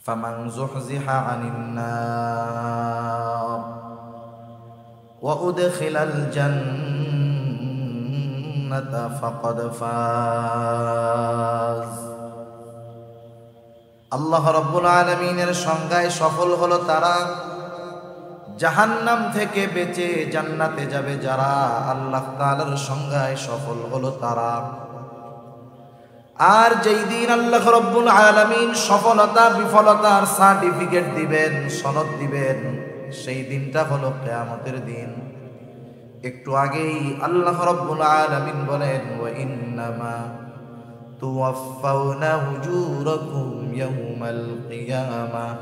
فمن زحزح عن النار وأدخل الجنة فقد فاز। আল্লাহ রাব্বুল আলামিনের সংজ্ঞায় সফল হলো তারা, জাহান্নাম থেকে বেঁচে জান্নাতে যাবে যারা। আল্লাহ তাআলার সংজ্ঞায় সফল হলো তারা। আর যেই দিন আল্লাহ রাব্বুল আলামিন সফলতা বিফলতার সার্টিফিকেট দিবেন, সনদ দিবেন, সেই দিনটা হলো কিয়ামতের দিন। একটু আগেই আল্লাহ রাব্বুল আলামিন বলেন, ওয়া ইন্নামা তুওয়াফাউনা উজুরাকুম ইয়াউমাল কিয়ামাহ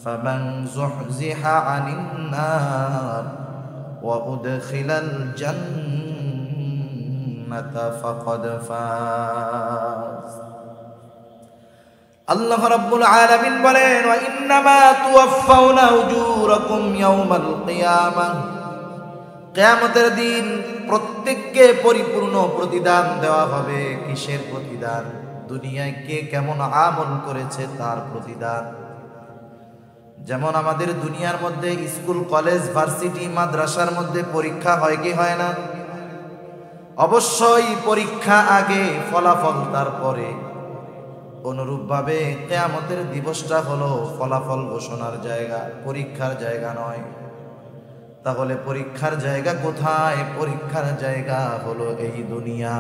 ফামান যুহজিহা আনিন নার ওয়া উদখিলাল জান্নাতা ফাকাদ ফাজ। আল্লাহ রাব্বুল আলামিন বলেন, ওয়া ইন্নামা তুওয়াফাউনা উজুরাকুম ইয়াউমাল কিয়ামাহ, কিয়ামতের দিন প্রত্যেককে পরিপূর্ণ প্রতিদান দেওয়া হবে। কিসের প্রতিদান? দুনিয়ায় কে কেমন আমল করেছে তার প্রতিদান। যেমন আমাদের দুনিয়ার মধ্যে স্কুল, কলেজ, ভার্সিটি, মাদ্রাসার মধ্যে পরীক্ষা হয় কি হয় না? অবশ্যই পরীক্ষা আগে, ফলাফল তারপরে। অনুরূপভাবে কিয়ামতের দিবসটা হলো ফলাফল ঘোষণার জায়গা, পরীক্ষার জায়গা নয়। তাহলে পরীক্ষার জায়গা কোথায়? পরীক্ষার জায়গা হলো এই দুনিয়া।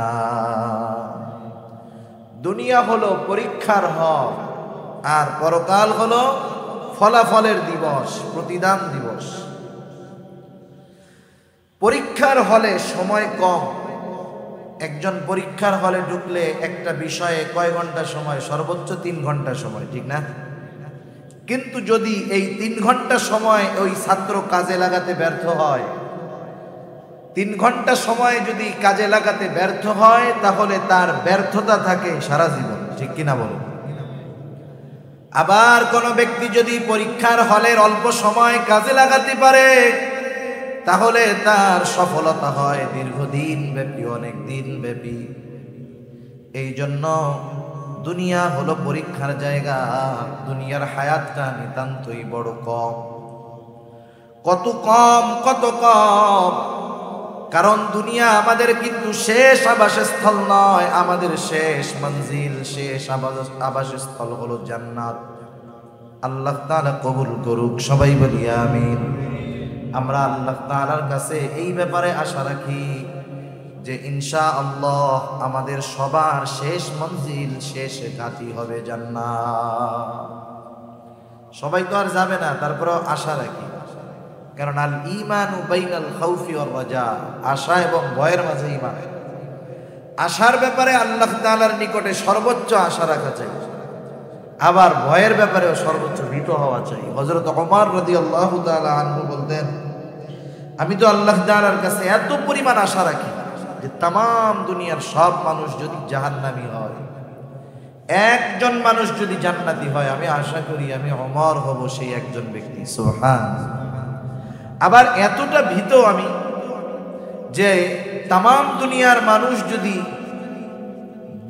দুনিয়া হলো পরীক্ষার হল, আর পরকাল হলো ফলাফলের দিবস, প্রতিদান দিবস। পরীক্ষার হলে সময় কম। একজন পরীক্ষার হলে ঢুকলে একটা বিষয়ে কয় ঘন্টা সময়? সর্বোচ্চ 3 ঘন্টা সময়, ঠিক না? কিন্তু যদি এই 3 ঘন্টা সময় ওই ছাত্র কাজে লাগাতে ব্যর্থ হয়, 3 ঘন্টা সময় যদি কাজে লাগাতে ব্যর্থ হয়, তাহলে তার ব্যর্থতা থাকে সারা জীবন, ঠিক কিনা বলুন? আবার কোনো ব্যক্তি যদি পরীক্ষার হলের অল্প সময় কাজে লাগাতে পারে, তাহলে তার সফলতা হয় দীর্ঘদিন ব্যাপী, অনেক দিন ব্যাপী। এই জন্য দুনিয়া হলো পরীক্ষার জায়গা। দুনিয়ার হায়াতটা নিতান্তই বড় কম। কত কম, কত কম! কারণ দুনিয়া আমাদের কিন্তু শেষ আবাসস্থল নয়, আমাদের শেষ মঞ্জিল, শেষ আবাসস্থল হলো জান্নাত। আল্লাহ তাআলা কবুল করুক, সবাই বলি আমিন। আমরা আল্লাহ তাআলার কাছে এই ব্যাপারে আশা রাখি যে ইনশাআল্লাহ আমাদের সবার শেষ মঞ্জিল, শেষ ঘাঁটি হবে জান্নাত। সবাই তো আর যাবে না, তারপরেও আশা রাখি। কারণ আল ঈমানু বাইনাল খাউফি ওয়ার রাজা, আশা এবং ভয়ের মাঝে ঈমান। আশার ব্যাপারে আল্লাহ তাআলার নিকটে সর্বোচ্চ আশা রাখা চাই, আবার ভয়ের ব্যাপারেও সর্বোচ্চ ভীত হওয়া চাই। হযরত ওমর রাদিয়াল্লাহু তাআলা আনহু বলতেন, আমি তো আল্লাহ তাআলার কাছে এত পরিমাণ আশা রাখি যে তাম দুনিয়ার সব মানুষ যদি জাহান্নামী হয়, একজন মানুষ যদি জান্নাতি হয়, আমি আশা করি আমি ওমর হব সেই একজন ব্যক্তি। সুবহানাল্লাহ। আবার এতটা ভীত আমি যে তাম দুনিয়ার মানুষ যদি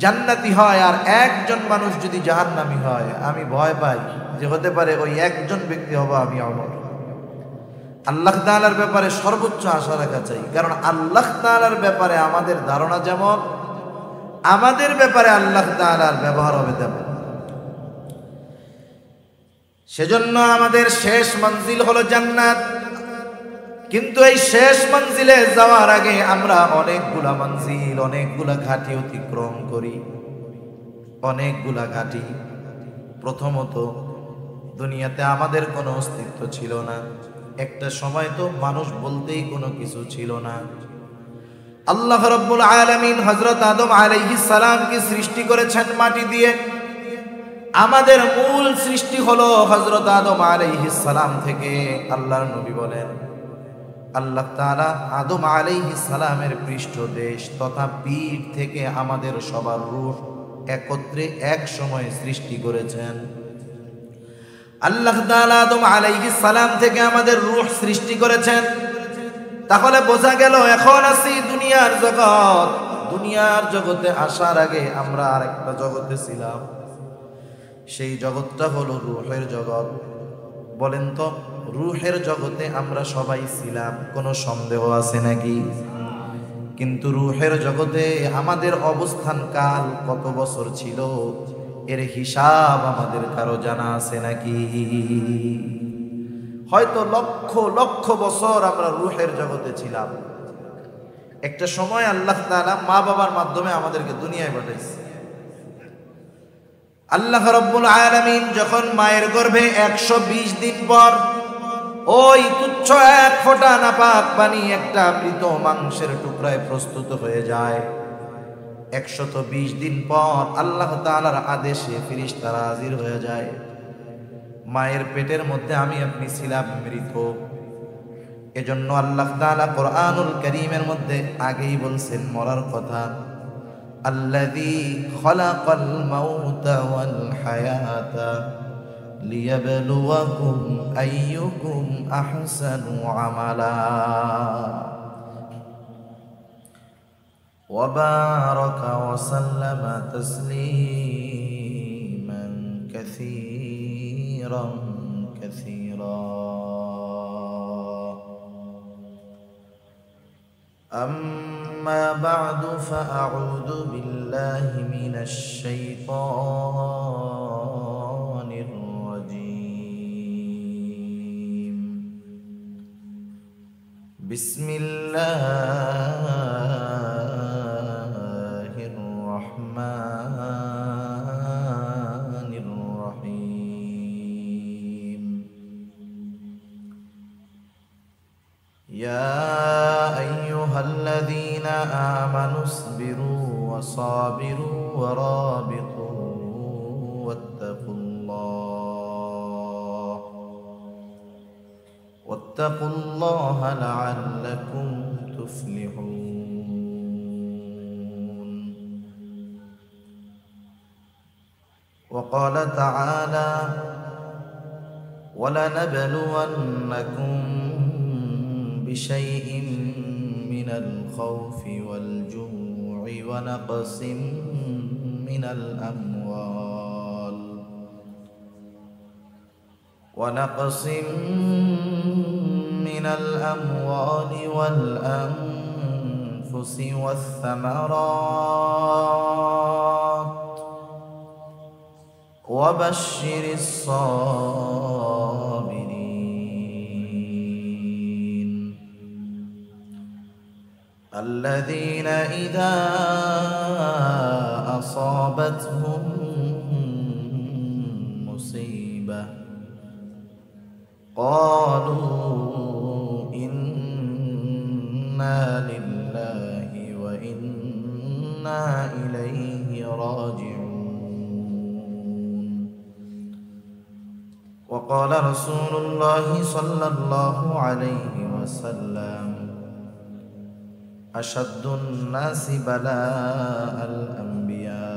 জান্নাতি হয় আর একজন মানুষ যদি জাহান্নামী হয়, আমি ভয় পাই যে হতে পারে ওই একজন ব্যক্তি হব আমি ওমর। আল্লাহ তাআলার ব্যাপারে সর্বোচ্চ আশা রাখা চাই, কারণ আল্লাহ তাআলার ব্যাপারে আমাদের ধারণা যেমন, আমাদের ব্যাপারে আল্লাহ তাআলার ব্যবহার হবে তেমন। সেজন্য আমাদের শেষ মঞ্জিল হলো জান্নাত। কিন্তু এই শেষ মঞ্জিলে যাওয়ার আগে আমরা অনেকগুলা মঞ্জিল, অনেকগুলা ঘাটি অতিক্রম করি, অনেকগুলা ঘাটি। প্রথমত, দুনিয়াতে আমাদের কোনো অস্তিত্ব ছিল না। একটা সময় তো মানুষ বলতেই কোনো কিছু ছিল না। আল্লাহ রাব্বুল আলামিন হযরত আদম আলাইহিস সালামকে সৃষ্টি করেছেন মাটি দিয়ে। আমাদের মূল সৃষ্টি হলো হযরত আদম আলাইহিস সালাম থেকে। আল্লাহর নবী বলেন, আল্লাহ তাআলা আদম আলাইহিস সালামের পৃষ্ঠদেশ তথা পিঠ থেকে আমাদের সবার রূহ একত্রে এক সময় সৃষ্টি করেছেন। আল্লাহ তাআলা আদম আলাইহিস সালাম থেকে আমাদের রূহ সৃষ্টি করেছেন। তাহলে বোঝা গেল এখন আছি দুনিয়ার জগৎ। দুনিয়ার জগতে আসার আগে আমরা আরেকটা জগতে ছিলাম। সেই জগৎটা হলো রূহের জগৎ। বলেন তো, রূহের জগতে আমরা সবাই ছিলাম, কোনো সন্দেহ আছে নাকি? কিন্তু রূহের জগতে আমাদের অবস্থান কাল কত বছর ছিল, এর হিসাব আমাদের কারো জানা আছে নাকি? হয়তো লক্ষ লক্ষ বছর আমরা রূহের জগতে ছিলাম। একটা সময় আল্লাহ তাআলা মা বাবার মাধ্যমে আমাদেরকে দুনিয়ায় পাঠাইছে। আল্লাহ রাব্বুল আলামিন যখন মায়ের গর্ভে 120 দিন পর ওই তুচ্ছ এক ফোঁটা নাপাক পানি একটা মৃত মাংসের টুকরায় প্রস্তুত হয়ে যায়, 120 দিন পর আল্লাহ তাআলার আদেশে ফেরেশতারা হাজির হয়ে যায়। মায়ের পেটের মধ্যে আমি আপনি ছিলাম মৃত। এজন্য আল্লাহ তাআলা কোরআনুল কারীমের মধ্যে আগেই বলছেন মরার কথা, আল্লাযী খালাকাল মাউতা ওয়াল হায়াতা লিয়াবলুয়াকুম আইয়ুকুম আহসানু আমালা ওয়া বারাকা ওয়া সাল্লামা তাসলিমান কাসীরান কাসীরা। أما بعد فأعوذ بالله من الشيطان الرجيم. بسم الله الرحمن الرحيم. يا أيها الذين آمنوا اصبروا وصابروا ورابطوا واتقوا الله لعلكم تفلحون. وقال تعالى ولنبلونكم بشيء من الخوف والجوع ونقص من الأموال والأنفس والثمرات وبشر الصابرين الذين إذا أصابتهم مصيبة قالوا إنا لله وإنا إليه راجعون. وقال رسول الله صلى الله عليه وسلم أشد الناس بلاء الأنبياء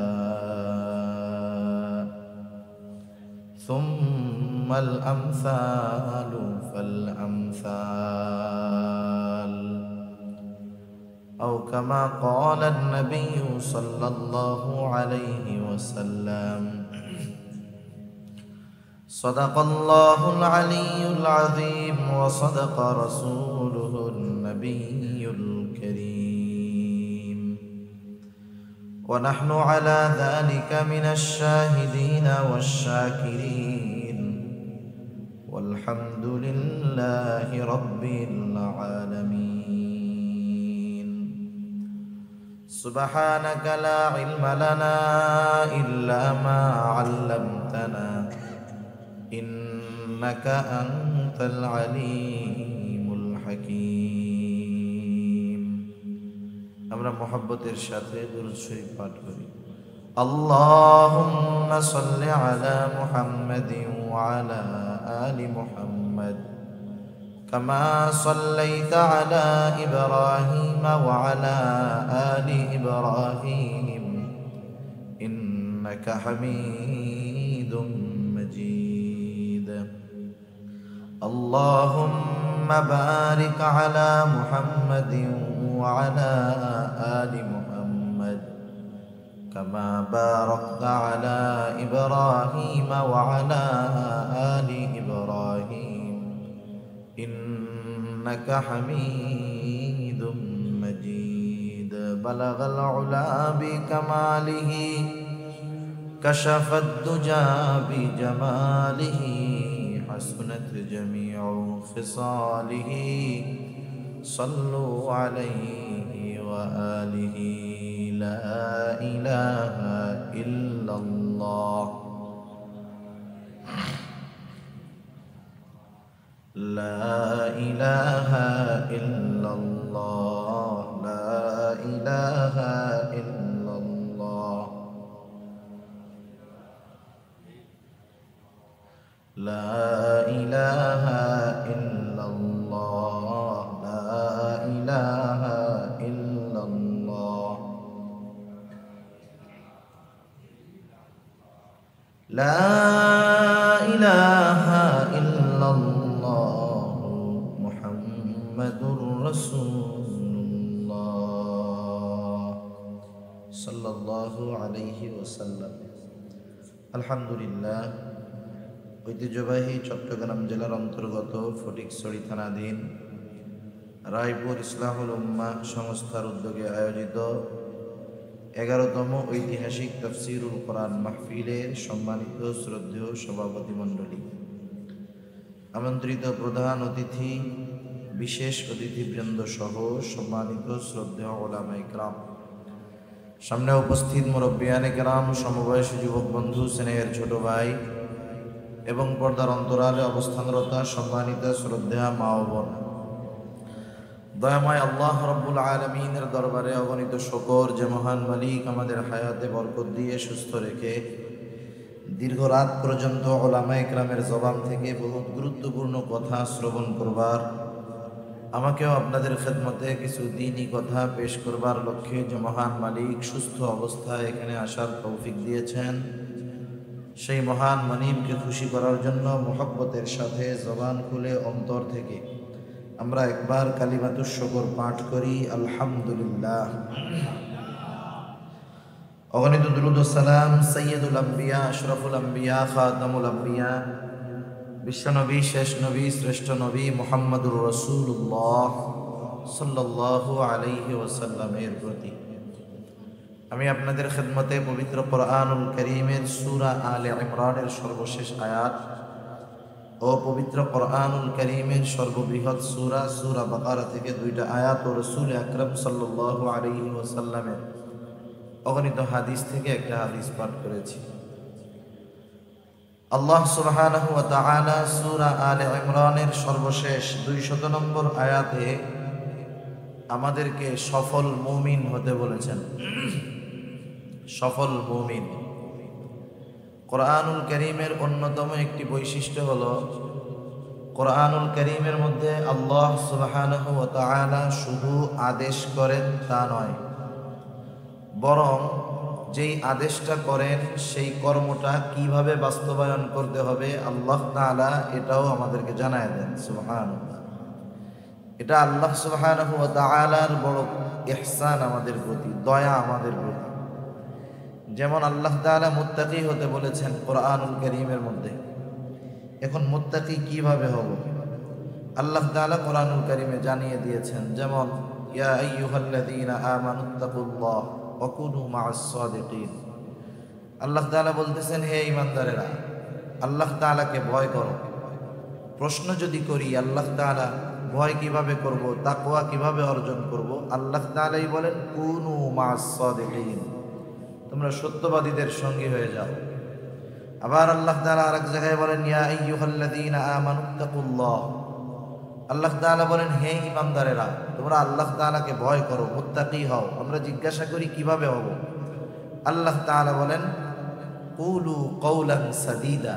ثم الأمثال فالأمثال أو كما قال النبي صلى الله عليه وسلم. صدق الله العلي العظيم وصدق رسوله النبي الكريم ونحن على ذلك من الشاهدين والشاكرين والحمد لله رب العالمين. سبحانك لا علم لنا إلا ما علمتنا إنك أنت العليم الحكيم. আমরা মুহাব্বতের সাথে দুরূদ শরীফ পাঠ করি। اللهم صل على محمد وعلى آل محمد كما صليت على إبراهيم وعلى آل إبراهيم إنك حميد مجيد. اللهم بارك على محمد وعلى آل محمد كما باركت على إبراهيم وعلى آل إبراهيم إنك حميد مجيد بلغ العلا بكماله كشف الدجى بجماله حسنت جميع خصاله صلوا عليه وآله لا إله إلا الله لا إله إلا الله لا إله إلا الله لا إله إلا الله لا إله إلا الله لا إله إلا الله محمد رسول الله صلى الله عليه وسلم الحمد لله ঐতিহ্যবাহী চট্টগ্রাম জেলার অন্তর্গত ফটিকছড়ি থানাধীন রায়পুর ইসলাহুল উম্মাহ সংস্থার উদ্যোগে আয়োজিত 11তম ঐতিহাসিক তাফসীরুল কোরআন মাহফিলের সম্মানিত শ্রদ্ধেয় সভাপতি মণ্ডলী, আমন্ত্রিত প্রধান অতিথি, বিশেষ অতিথিবৃন্দ সহ সম্মানিত শ্রদ্ধেয় উলামায়ে কেরাম, সামনে উপস্থিত মুরব্বিয়ানে কেরাম, সমবয়সী যুবক বন্ধু, স্নেহের ছোট ভাই এবং পর্দার অন্তরালে অবস্থানরতা সম্মানিত শ্রদ্ধেয়া মা ও বোন, দয়াময় আল্লাহ রব্বুল আলামিনের দরবারে অগণিত শুকর যে মহান মালিক আমাদের হায়াতে বরকত দিয়ে সুস্থ রেখে দীর্ঘ রাত পর্যন্ত উলামায়ে কেরামের জবান থেকে বহুত গুরুত্বপূর্ণ কথা শ্রবণ করবার, আমাকেও আপনাদের খেদমতে কিছু দ্বীনি কথা পেশ করবার লক্ষ্যে যে মহান মালিক সুস্থ অবস্থায় এখানে আসার তৌফিক দিয়েছেন, সেই মহান মালিককে খুশি করার জন্য মুহাব্বতের সাথে জবান খুলে অন্তর থেকে আমরা একবার কালিমাতুশ শুকর পাঠ করি আলহামদুলিল্লাহ। অগণিত দুরূদ ও সালাম সাইয়্যিদুল আম্বিয়া, আশরাফুল আম্বিয়া, খাতামুল আম্বিয়া, বিশ্বনবী, শেষ নবী, শ্রেষ্ঠ নবী মুহাম্মদুর রাসূলুল্লাহ সাল্লাল্লাহু আলাইহি ওয়াসাল্লামের প্রতি আমি আপনাদের খেদমতে পবিত্র কোরআনুল কারীমের সূরা আলে ইমরানের সর্বশেষ আয়াত ও পবিত্র কোরআনুল কারীমের সর্ববৃহৎ সূরা বাকারা থেকে 2টা আয়াত ও রাসূল আকরাম সাল্লাল্লাহু আলাইহি ওয়াসাল্লামের অগণিত হাদিস থেকে একটা হাদিস পাঠ করেছি। আল্লাহ সুবহানাহু ওয়া তাআলা সূরা আলে ইমরানের সর্বশেষ 200 নম্বর আয়াতে আমাদেরকে সফল মুমিন হতে বলেছেন। সফল মুমিন, কোরআনুল কারীমের অন্যতম একটি বৈশিষ্ট্য হলো কোরআনুল কারীমের মধ্যে আল্লাহ সুবহানাহু ওয়া তাআলা শুধু আদেশ করেন তা নয়, বরং যেই আদেশটা করেন সেই কর্মটা কিভাবে বাস্তবায়ন করতে হবে আল্লাহ তাআলা এটাও আমাদেরকে জানায় দেন। সুবহানাল্লাহ, এটা আল্লাহ সুবহানাহু ওয়া তাআলার বড় ইহসান আমাদের প্রতি, দয়া আমাদের প্রতি। যেমন আল্লাহ তাআলা মুত্তাকি হতে বলেছেন কোরআনুল কারীমের মধ্যে। এখন মুত্তাকি কিভাবে হব আল্লাহ তাআলা কোরআনুল কারীমে জানিয়ে দিয়েছেন। যেমন ইয়া আইয়ুহাল্লাযীনা আমানুত্তাকুল্লাহ ওয়া কুনু মা'আস সাদিকিন, আল্লাহ তাআলা বলতেছেন হে ঈমানদারেরা আল্লাহ তাআলাকে ভয় করো। প্রশ্ন যদি করি আল্লাহ তাআলা ভয় কিভাবে করব, তাকওয়া কিভাবে অর্জন করব, আল্লাহ তাআলাই বলেন কুনু মা'আস সাদিকিন, তোমরা সত্যবাদীদের সঙ্গী হয়ে যাও। আবার আল্লাহ তাআলা আরেক জায়গায় বলেন ইয়া আইয়ুহাল্লাযীনা আমানুত্তাকুল্লাহ, আল্লাহ তাআলা বলেন হে ঈমানদারেরা তোমরা আল্লাহ তাআলাকে ভয় করো, মুত্তাকি হও। আমরা জিজ্ঞাসা করি কিভাবে হব, আল্লাহ তাআলা বলেন কুলু কওলান সাদীদা,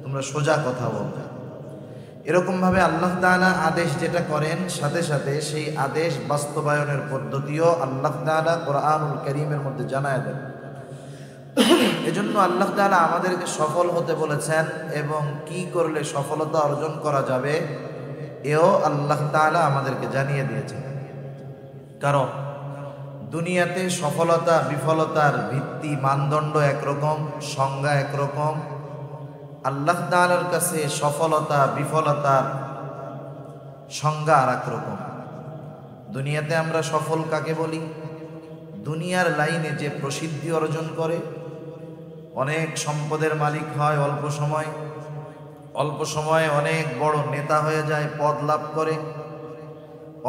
তোমরা সোজা কথা বলো। এরকম ভাবে আল্লাহ তাআলা আদেশ যেটা করেন সাথে সাথে সেই আদেশ বাস্তবায়নের পদ্ধতিও আল্লাহ তাআলা কোরআনুল কারীমের মধ্যে জানায় দেন। এজন্য আল্লাহ তাআলা আমাদেরকে সফল হতে বলেছেন এবং কি করলে সফলতা অর্জন করা যাবে এও আল্লাহ তাআলা আমাদেরকে জানিয়ে দিয়েছেন। কারণ দুনিয়াতে সফলতা বিফলতার ভিত্তি মানদণ্ড একরকম, সংজ্ঞা একরকম। আল্লাহ তাআলার কাছে সফলতা বিফলতার সংজ্ঞা আর একরকম। দুনিয়াতে আমরা সফল কাকে বলি? দুনিয়ার লাইনে যে প্রসিদ্ধি অর্জন করে, অনেক সম্পদের মালিক হয় অল্প সময়ে অনেক বড় নেতা হয়ে যায়, পদ লাভ করে,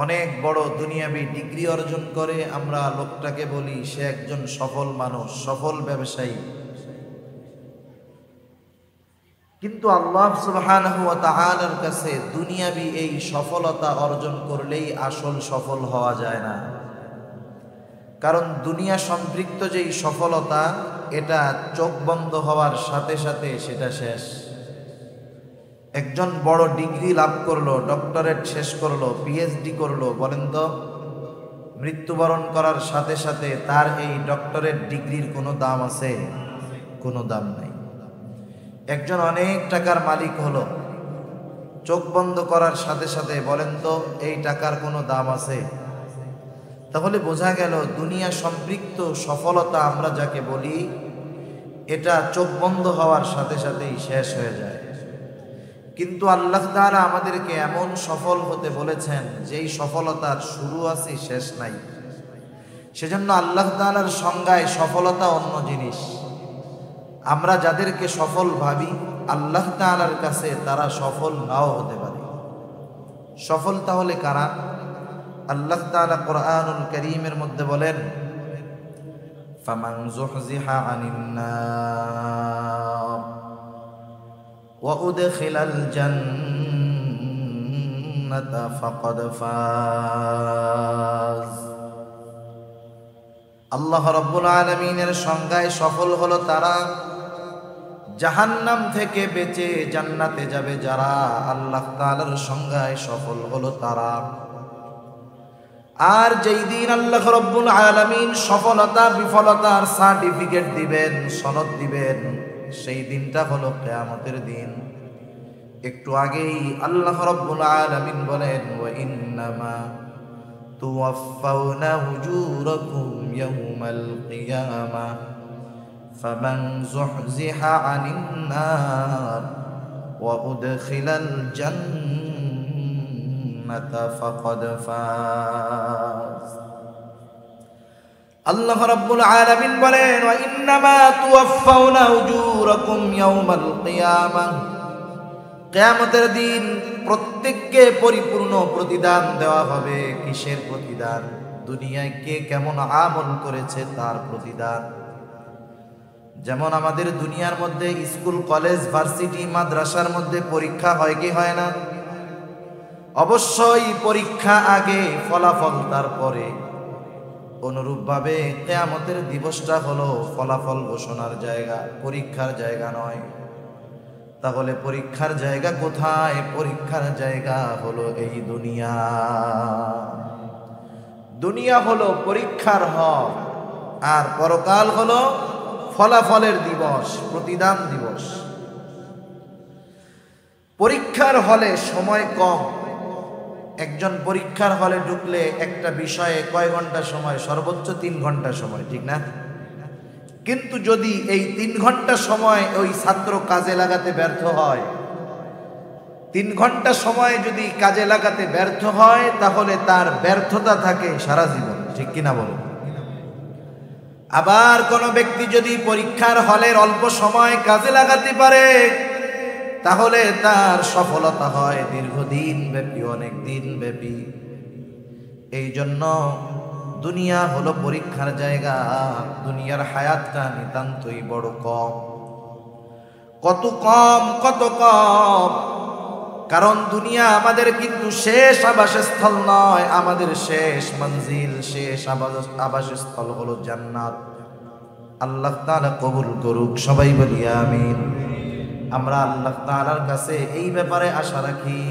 অনেক বড় দুনিয়াবি ডিগ্রি অর্জন করে, আমরা লোকটাকে বলি সে একজন সফল মানুষ, সফল ব্যবসায়ী। কিন্তু আল্লাহ সুবহানাহু ওয়া তাআলার কাছে দুনিয়াবি এই সফলতা অর্জন করলেই আসল সফল হওয়া যায় না। কারণ দুনিয়া সম্পৃক্ত যেই সফলতা, এটা চোখ বন্ধ হওয়ার সাথে সাথে সেটা শেষ। একজন বড় ডিগ্রি লাভ করলো, ডক্টরেট শেষ করলো, পিএইচডি করলো, বলেন তো মৃত্যুবরণ করার সাথে সাথে তার এই ডক্টরেট ডিগ্রির কোনো দাম আছে? কোনো দাম নাই। একজন অনেক টাকার মালিক হলো, চোখ বন্ধ করার সাথে সাথে বলেন তো এই টাকার কোনো দাম আছে? তাহলে বোঝা গেল দুনিয়া সম্পৃক্ত সফলতা আমরা যাকে বলি, এটা চোখ বন্ধ হওয়ার সাথে সাথেই শেষ হয়ে যায়। কিন্তু আল্লাহ তাআলা আমাদেরকে এমন সফল হতে বলেছেন যেই সফলতার শুরু আছে শেষ নাই। সেজন্য আল্লাহ তাআলার সংজ্ঞায় সফলতা অন্য জিনিস। আমরা যাদেরকে সফল ভাবি, আল্লাহ তাআলার কাছে তারা সফল নাও হতে পারে। সফল তাহলে কারা? আল্লাহ তাআলা কোরআনুল কারীমের মধ্যে বলেন, ফামান যুহজিহা আনিন নার ওয়া উদখিলাল জান্নাতা ফাকাদ ফাজ। আল্লাহ রাব্বুল আলামিনের সংজ্ঞায় সফল হলো তারা, জাহান্নাম থেকে বেঁচে জান্নাতে যাবে যারা। আল্লাহ তাআলার সংজ্ঞায় সফল হলো তারা। আর যেই দিন আল্লাহ রাব্বুল আলামিন সফলতা বিফলতার সার্টিফিকেট দিবেন, সনদ দিবেন, সেই দিনটা হলো কিয়ামতের দিন। একটু আগেই আল্লাহ রাব্বুল আলামিন বলেন, ওয়া ইন্নামা তুওয়াফাউনা উজুরাকুম ইয়াউমাল কিয়ামাহ ফামান যুহজিহা আনিন নার ওয়া উদখিলাল জান্নাতা ফাকাদ ফাজ। আল্লাহ রাব্বুল আলামিন বলেন, ওয়া ইন্নামা তুওয়াফাউনা উজুরাকুম ইয়াউমাল কিয়ামাহ, কিয়ামতের দিন প্রত্যেককে পরিপূর্ণ প্রতিদান দেওয়া হবে। কিসের প্রতিদান? দুনিয়ায় কে কেমন আমল করেছে তার প্রতিদান। যেমন আমাদের দুনিয়ার মধ্যে স্কুল কলেজ ভার্সিটি মাদ্রাসার মধ্যে পরীক্ষা হয় কি হয় না? অবশ্যই পরীক্ষা আগে, ফলাফল তারপরে। অনুরূপভাবে কিয়ামতের দিবসটা হলো ফলাফল ঘোষণার জায়গা, পরীক্ষার জায়গা নয়। তাহলে পরীক্ষার জায়গা কোথায়? পরীক্ষার জায়গা হলো এই দুনিয়া। দুনিয়া হলো পরীক্ষার হল, আর পরকাল হলো ফলাফলের দিবস, প্রতিদান দিবস। পরীক্ষার হলে সময় কম। একজন পরীক্ষার হলে ঢুকলে একটা বিষয়ে কয় ঘন্টা সময়? সর্বোচ্চ 3 ঘন্টা সময়, ঠিক না? কিন্তু যদি এই 3 ঘন্টা সময় ওই ছাত্র কাজে লাগাতে ব্যর্থ হয়, 3 ঘন্টা সময় যদি কাজে লাগাতে ব্যর্থ হয়, তাহলে তার ব্যর্থতা থাকে সারা জীবন, ঠিক কিনা বলুন? আবার কোনো ব্যক্তি যদি পরীক্ষার হলের অল্প সময় কাজে লাগাতে পারে, তাহলে তার সফলতা হয় দীর্ঘদিন ব্যাপী, অনেক দিন ব্যাপী। এই জন্য দুনিয়া হলো পরীক্ষার জায়গা। দুনিয়ার হায়াতটা নিতান্তই বড় কম। কত কম। কারণ দুনিয়া আমাদের কিন্তু শেষ আবাসস্থল নয়, আমাদের শেষ মঞ্জিল, শেষ আবাসস্থল হলো জান্নাত। আল্লাহ তাআলা কবুল করুক, সবাই বলি আমিন। আমরা আল্লাহ তাআলার কাছে এই ব্যাপারে আশা রাখি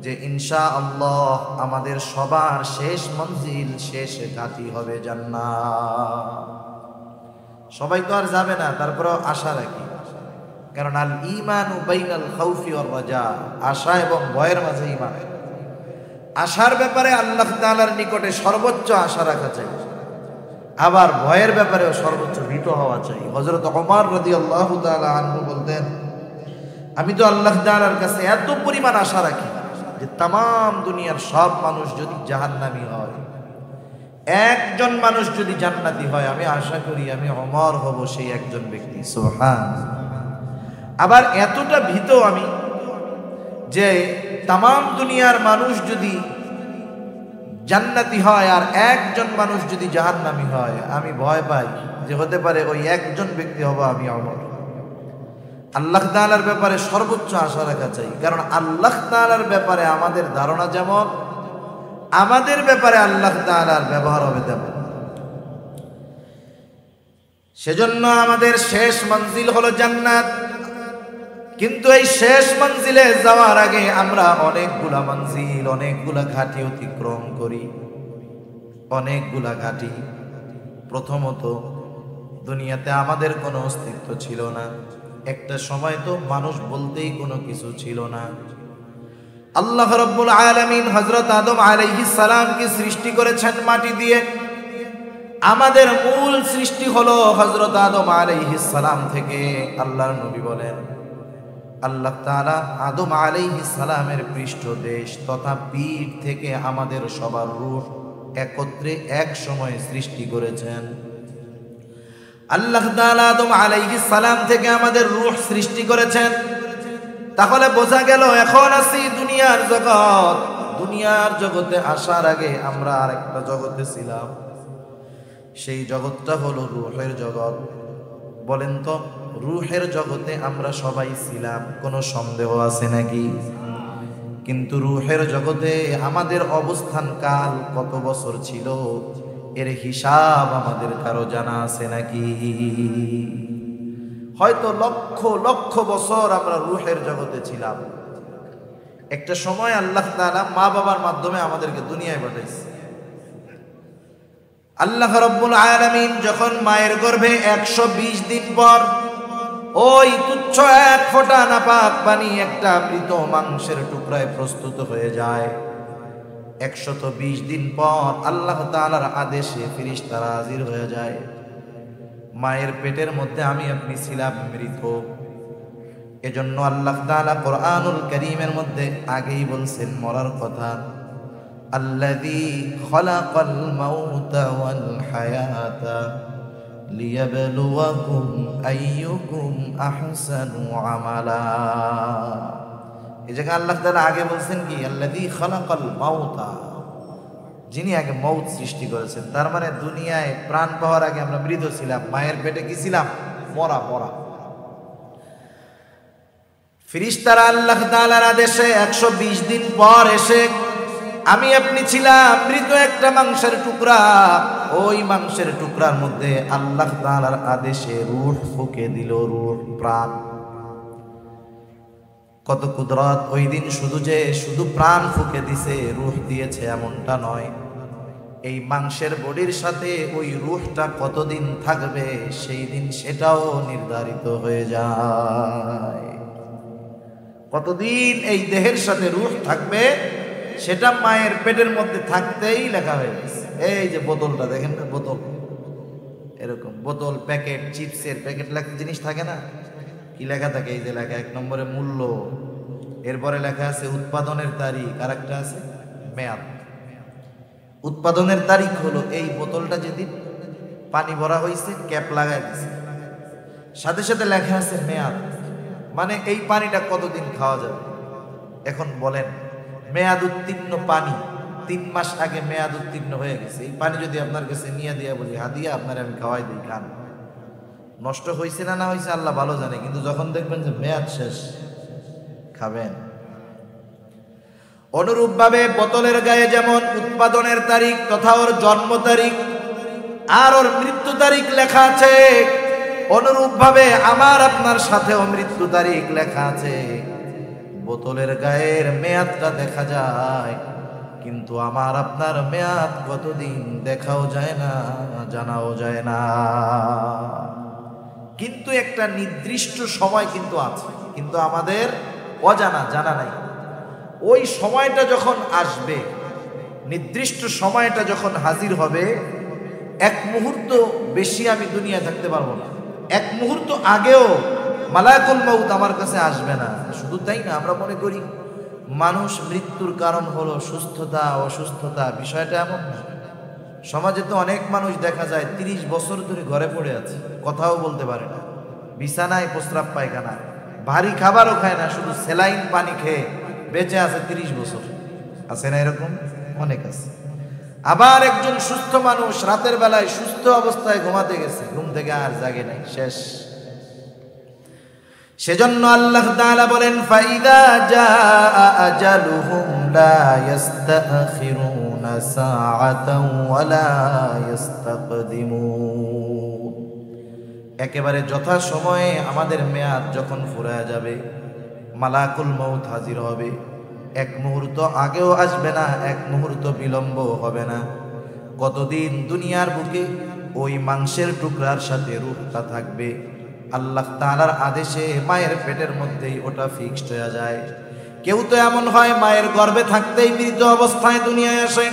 যে ইনশাআল্লাহ আমাদের সবার শেষ মঞ্জিল, শেষ ঘাঁটি হবে জান্নাত। সবাই তো আর যাবে না, তারপরেও আশা রাখি। কারণ আল ঈমানু বাইনাল খাউফি ওয়ার রাজা, আশা এবং ভয়ের মাঝে ঈমান। আশার ব্যাপারে আল্লাহ তাআলার নিকটে সর্বোচ্চ আশা রাখা চাই। আবার ভয়ের ব্যাপারেও সর্বোচ্চ ভীত হওয়া চাই। হযরত ওমর রাদিয়াল্লাহু তাআলা আনহু বলতেন, আমি তো আল্লাহ তাআলার কাছে এত পরিমাণ আশা রাখি যে তাম দুনিয়ার সব মানুষ যদি জাহান্নামী হয়, একজন মানুষ যদি জান্নাতি হয়, আমি আশা করি আমি ওমর হব সেই একজন ব্যক্তি। সুবহানাল্লাহ। আবার এতটা ভীত আমি যে তাম দুনিয়ার মানুষ যদি জান্নাতি হয় আর একজন মানুষ যদি জাহান্নামী হয়, আমি ভয় পাই যে হতে পারে ওই একজন ব্যক্তি হব আমি ওমর। আল্লাহ তাআলার ব্যাপারে সর্বোচ্চ আশা রাখা চাই, কারণ আল্লাহ তাআলার ব্যাপারে আমাদের ধারণা যেমন, আমাদের ব্যাপারে আল্লাহ তাআলার ব্যবহার হবে তেমন। সেজন্য আমাদের শেষ মঞ্জিল হলো জান্নাত। কিন্তু এই শেষ মঞ্জিলে যাওয়ার আগে আমরা অনেকগুলা মঞ্জিল, অনেকগুলা ঘাটি অতিক্রম করি, অনেকগুলা ঘাটি। প্রথমত, দুনিয়াতে আমাদের কোনো অস্তিত্ব ছিল না। একটা সময় তো মানুষ বলতেই কোনো কিছু ছিল না। আল্লাহ রাব্বুল আলামিন হযরত আদম আলাইহিস সালামকে সৃষ্টি করেছেন মাটি দিয়ে। আমাদের মূল সৃষ্টি হলো হযরত আদম আলাইহিস সালাম থেকে। আল্লাহর নবী বলেন, আল্লাহ তাআলা আদম আলাইহিস সালামের পৃষ্ঠদেশ তথা পিঠ থেকে আমাদের সবার রূহ একত্রে এক সময় সৃষ্টি করেছেন। আল্লাহ তাআলা আদম আলাইহিস সালাম থেকে আমাদের রূহ সৃষ্টি করেছেন। তাহলে বোঝা গেল এখন আছি দুনিয়ার জগৎ। দুনিয়ার জগতে আসার আগে আমরা আরেকটা জগতে ছিলাম, সেই জগৎটা হলো রূহের জগৎ। বলেন তো, রূহের জগতে আমরা সবাই ছিলাম, কোনো সন্দেহ আছে নাকি? কিন্তু রূহের জগতে আমাদের অবস্থান কাল কত বছর ছিল এর হিসাব আমাদের কারো জানা আছে নাকি? হয়তো লক্ষ লক্ষ বছর আমরা রূহের জগতে ছিলাম। একটা সময় আল্লাহ তাআলা মা বাবার মাধ্যমে আমাদেরকে দুনিয়ায় পাঠাইছে। আল্লাহ রাব্বুল আলামিন যখন মায়ের গর্ভে 120 দিন পর ওই তুচ্ছ এক ফোঁটা নাপাক পানি একটা মৃত মাংসের টুকরায় প্রস্তুত হয়ে যায়, 120 দিন পর আল্লাহ তাআলার আদেশে ফেরেশতারা হাজির হয়ে যায়। মায়ের পেটের মধ্যে আমি আপনি ছিলাম মৃত। এজন্য আল্লাহ তাআলা কোরআনুল কারীমের মধ্যে আগেই বলছেন মরার কথা, আল্লাযী খালাকাল মাউতা ওয়াল হায়াতা লিয়াবলুয়াকুম আইয়ুকুম আহসানু আমালা। এই জায়গায় আল্লাহ তাআলা আগে বলছেন কি, আল্লাযী খালাকাল মাউতা, যিনি আগে মৌত সৃষ্টি করেছেন। তার মানে দুনিয়ায় প্রাণ পাওয়ার আগে আমরা মৃত ছিলাম, মায়ের পেটে কি ছিলাম? মরা। ফেরেশতারা আল্লাহ তাআলার আদেশে 120 দিন পর এসে আমি আপনি ছিলাম মৃত একটা মাংসের টুকরা। ওই মাংসের টুকরার মধ্যে আল্লাহ তাআলার আদেশে রূহ ফুঁকে দিল, রূহ, প্রাণ। কত কুদরত! ওই দিন শুধু প্রাণ ফুঁকে দিছে, রূহ দিয়েছে এমনটা নয়। এই মাংসের বডির সাথে ওই রূহটা কতদিন থাকবে সেই দিন সেটাও নির্ধারিত হয়ে যায়। কতদিন এই দেহের সাথে রূহ থাকবে সেটা মায়ের পেটের মধ্যে থাকতেই লেখা হয়ে গেছে। এই যে বোতলটা দেখেন না, বোতল, এরকম বোতল, প্যাকেট, চিপসের প্যাকেট লেখা জিনিস থাকে না, কি লেখা থাকে? এই যে লেখা 1 নম্বরে মূল্য, এরপরে লেখা আছে উৎপাদনের তারিখ, আর একটা আছে মেয়াদ। উৎপাদনের তারিখ হলো এই বোতলটা যেদিন পানি ভরা হয়েছে ক্যাপ লাগাই দিছে, সাথে সাথে লেখা আছে মেয়াদ, মানে এই পানিটা কতদিন খাওয়া যাবে। এখন বলেন, মেয়াদ উত্তীর্ণ পানি 3 মাস আগে মেয়াদ উত্তীর্ণ হয়ে গেছে, এই পানি যদি আপনার কাছে নিয়ে দিয়া বলি হাদিয়া আপনার আমি খাওয়াই দিই, খান, নষ্ট হয়েছে না হয়েছে আল্লাহ ভালো জানে, কিন্তু যখন দেখবেন যে মেয়াদ শেষ খাবেন। অনুরূপভাবে বোতলের গায়ে যেমন উৎপাদনের তারিখ তথা ওর জন্ম তারিখ আর ওর মৃত্যু তারিখ লেখা আছে, অনুরূপভাবে আমার আপনার সাথেও মৃত্যু তারিখ লেখা আছে। বোতলের গায়ের মেয়াদটা দেখা যায়, কিন্তু আমার আপনার মেয়াদ কতদিন দেখাও যায় না, জানাও যায় না। কিন্তু একটা নির্দিষ্ট সময় কিন্তু আছে, কিন্তু আমাদের অজানা, জানা নাই। ওই সময়টা যখন আসবে, নির্দিষ্ট সময়টা যখন হাজির হবে, এক মুহূর্ত বেশি আমি দুনিয়ায় থাকতে পারবো না, এক মুহূর্ত আগেও মালাকুল মউত আমার কাছে আসবে না। শুধু তাই না, আমরা মনে করি মানুষ মৃত্যুর কারণ হলো সুস্থতা অসুস্থতা, বিষয়টা এমন না। সমাজে তো অনেক মানুষ দেখা যায় 30 বছর ধরে ঘরে পড়ে আছে, কথাও বলতে পারে না, বিছানায় প্রস্রাব পায়খানা, ভারী খাবারও খায় না, শুধু স্যালাইন পানি খেয়ে বেঁচে আছে 30 বছর। আছে না এরকম? অনেক আছে। আবার একজন সুস্থ মানুষ রাতের বেলায় সুস্থ অবস্থায় ঘুমাতে গেছে, ঘুম থেকে আর জাগে নাই, শেষ। সেজন্য আল্লাহ তাআলা বলেন ফাইদা জাআ আজালুহুম লা ইস্তাখিরুনা সাআতাও ওয়া লা ইস্তাকদিমুন। একেবারে যথা সময়ে আমাদের মেয়াদ যখন ফুরায় যাবে, মালাকুল মউত হাজির হবে, এক মুহূর্ত আগেও আসবে না, এক মুহূর্ত বিলম্ব হবে না। কতদিন দুনিয়ার বুকে ওই মাংসের টুকরার সাথে রূহটা থাকবে, আল্লাহ তাআলার আদেশে মায়ের পেটের মধ্যেই ওটা ফিক্সড হয়ে যায়। কেউ তো এমন হয় মায়ের গর্ভে থাকতেই মৃত অবস্থায় দুনিয়ায় আসে,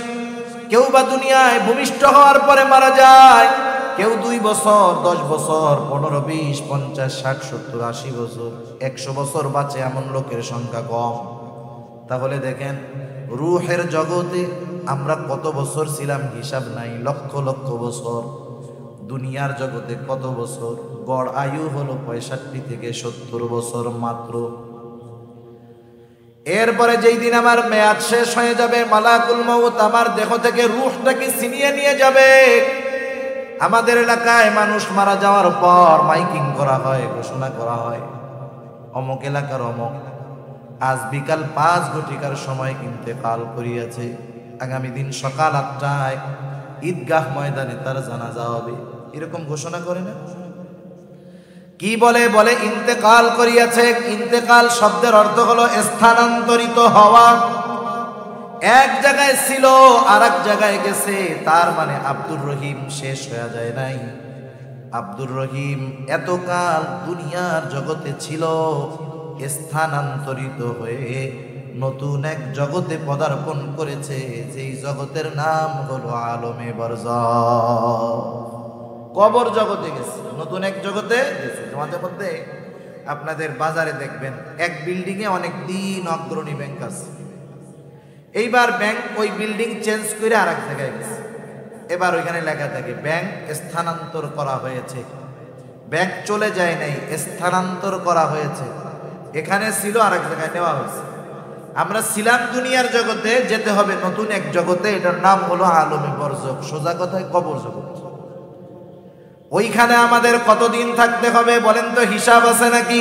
কেউ বা দুনিয়ায় ভূমিষ্ঠ হওয়ার পরে মারা যায়, কেউ 2 বছর 10 বছর 15 20 50 60 70 80 বছর 100 বছর বাঁচে, এমন লোকের সংখ্যা কম। তাহলে দেখেন রূহের জগতে আমরা কত বছর ছিলাম হিসাব নাই, লক্ষ লক্ষ বছর। দুনিয়ার জগতে কত বছর? গড় আয়ু হলো 65 থেকে 70 বছর মাত্র। এরপরে যেই দিন আমার মেয়াদ শেষ হয়ে যাবে, মালাকুল মউত আমার দেহ থেকে রূহটাকে ছিনিয়ে নিয়ে যাবে। আমাদের এলাকায় মানুষ মারা যাওয়ার পর মাইকিং করা হয়, ঘোষণা করা হয়, অমুক এলাকার অমুক আজ বিকাল 5 ঘটিকার সময় ইন্তেকাল করিয়াছে, আগামী দিন সকাল 8টায় ঈদগাহ ময়দানে তার জানাজা হবে। এরকম ঘোষণা করে না? কি বলে? বলে ইন্তেকাল করিয়াছে। ইন্তেকাল শব্দের অর্থ হলো স্থানান্তরিত হওয়া। এক জায়গায় ছিল আর এক জায়গায় গেছে, তার মানে আব্দুর রহিম শেষ হয়ে যায় নাই। আব্দুর রহিম এতকাল দুনিয়ার জগতে ছিল, স্থানান্তরিত হয়ে নতুন এক জগতে পদার্পণ করেছে, যেই জগতের নাম হলো আলমে বারজাখ। কবর জগতে গেছে, নতুন এক জগতে গেছে। তোমাদের মধ্যে আপনাদের বাজারে দেখবেন এক বিল্ডিং এ অনেক দিন অগ্রণী ব্যাংক আছে, এইবার ব্যাংক ওই বিল্ডিং চেঞ্জ করে আর এক জায়গায় গেছে। এবার ওইখানে লেখা থাকে ব্যাংক স্থানান্তর করা হয়েছে। ব্যাংক চলে যায় নাই, স্থানান্তর করা হয়েছে। এখানে ছিল আর এক জায়গায় নেওয়া হয়েছে। আমরা ছিলাম দুনিয়ার জগতে, যেতে হবে নতুন এক জগতে, এটার নাম হলো আলমে বারজাখ, সোজা কথায় কবর জগৎ। ওইখানে আমাদের কতদিন থাকতে হবে বলেন তো? হিসাব আছে নাকি?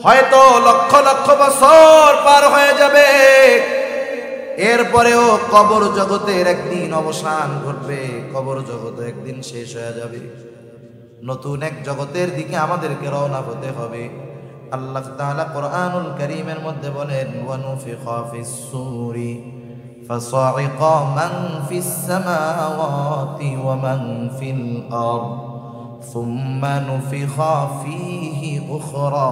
হয়তো লক্ষ লক্ষ বছর পার হয়ে যাবে, এরপরেও কবর জগতের একদিন অবসান ঘটবে, কবর জগৎ একদিন শেষ হয়ে যাবে। নতুন এক জগতের দিকে আমাদেরকে রওনা হতে হবে। আল্লাহ তাআলা কোরআনুল কারীমের মধ্যে বলেন ওয়ানুফিখা ফিস সূরি ফাসাইকা মান ফিস সামাওয়াতি ওয়া মান ফিল আরদ সুম্মা নুফিখা ফীহি উখরা